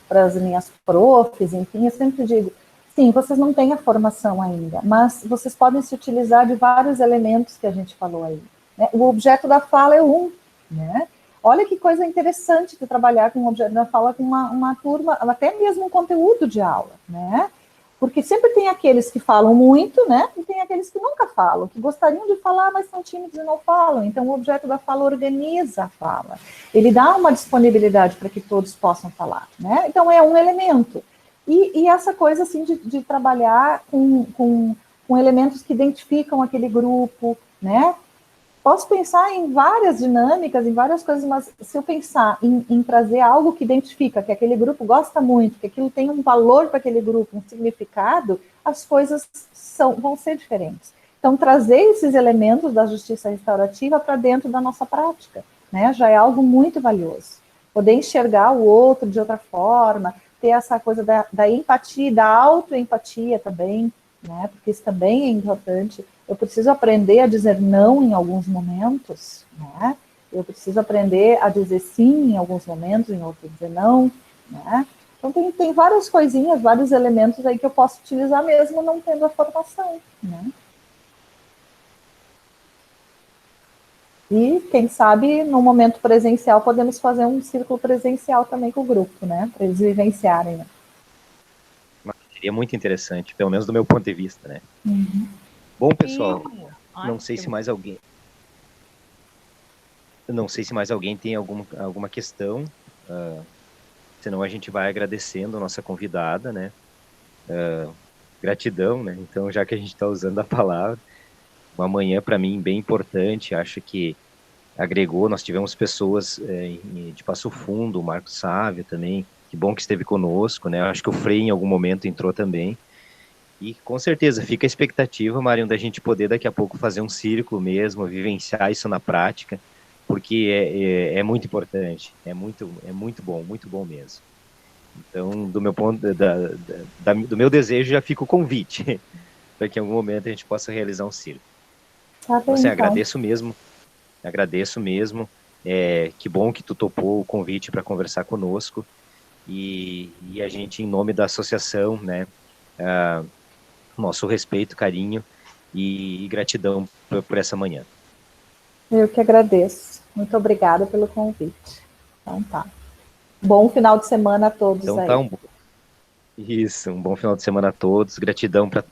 para as minhas profs, enfim, eu sempre digo, sim, vocês não têm a formação ainda, mas vocês podem se utilizar de vários elementos que a gente falou aí, né? O objeto da fala é um, né? Olha que coisa interessante de trabalhar com o objeto da fala com uma turma, até mesmo um conteúdo de aula, né? Porque sempre tem aqueles que falam muito, né? E tem aqueles que nunca falam, que gostariam de falar, mas são tímidos e não falam. Então, o objeto da fala organiza a fala. Ele dá uma disponibilidade para que todos possam falar, né? Então, é um elemento. E essa coisa, assim, de trabalhar com elementos que identificam aquele grupo, né? Posso pensar em várias dinâmicas, em várias coisas, mas se eu pensar em trazer algo que identifica, que aquele grupo gosta muito, que aquilo tem um valor para aquele grupo, um significado, as coisas vão ser diferentes. Então, trazer esses elementos da justiça restaurativa para dentro da nossa prática, né, já é algo muito valioso. Poder enxergar o outro de outra forma, ter essa coisa da empatia, da autoempatia também, né, porque isso também é importante. Eu preciso aprender a dizer não em alguns momentos, né? Eu preciso aprender a dizer sim em alguns momentos, em outros dizer não, né? Então tem várias coisinhas, vários elementos aí que eu posso utilizar mesmo não tendo a formação, né? E, quem sabe, no momento presencial, podemos fazer um círculo presencial também com o grupo, né? Para eles vivenciarem, né?
Seria muito interessante, pelo menos do meu ponto de vista, né?
Uhum.
Bom, pessoal, não sei se mais alguém tem alguma questão, senão a gente vai agradecendo a nossa convidada, né? gratidão, né? Então, já que a gente está usando a palavra, uma manhã para mim bem importante, acho que agregou, nós tivemos pessoas de Passo Fundo, o Marcos Sávio também, que bom que esteve conosco, né? Acho que o Frei em algum momento entrou também. E com certeza fica a expectativa, Marion, da gente poder daqui a pouco fazer um círculo mesmo, vivenciar isso na prática, porque é muito importante, é muito bom mesmo. Então, do meu ponto, do meu desejo, já fica o convite, para que em algum momento a gente possa realizar um círculo.
Tá bem,
Você
então.
agradeço mesmo, que bom que tu topou o convite para conversar conosco, e a gente, em nome da associação, né, nosso respeito, carinho e gratidão por essa manhã.
Eu que agradeço. Muito obrigada pelo convite. Então tá. Bom final de semana a todos
Então
aí.
tá, um bom final de semana a todos, gratidão para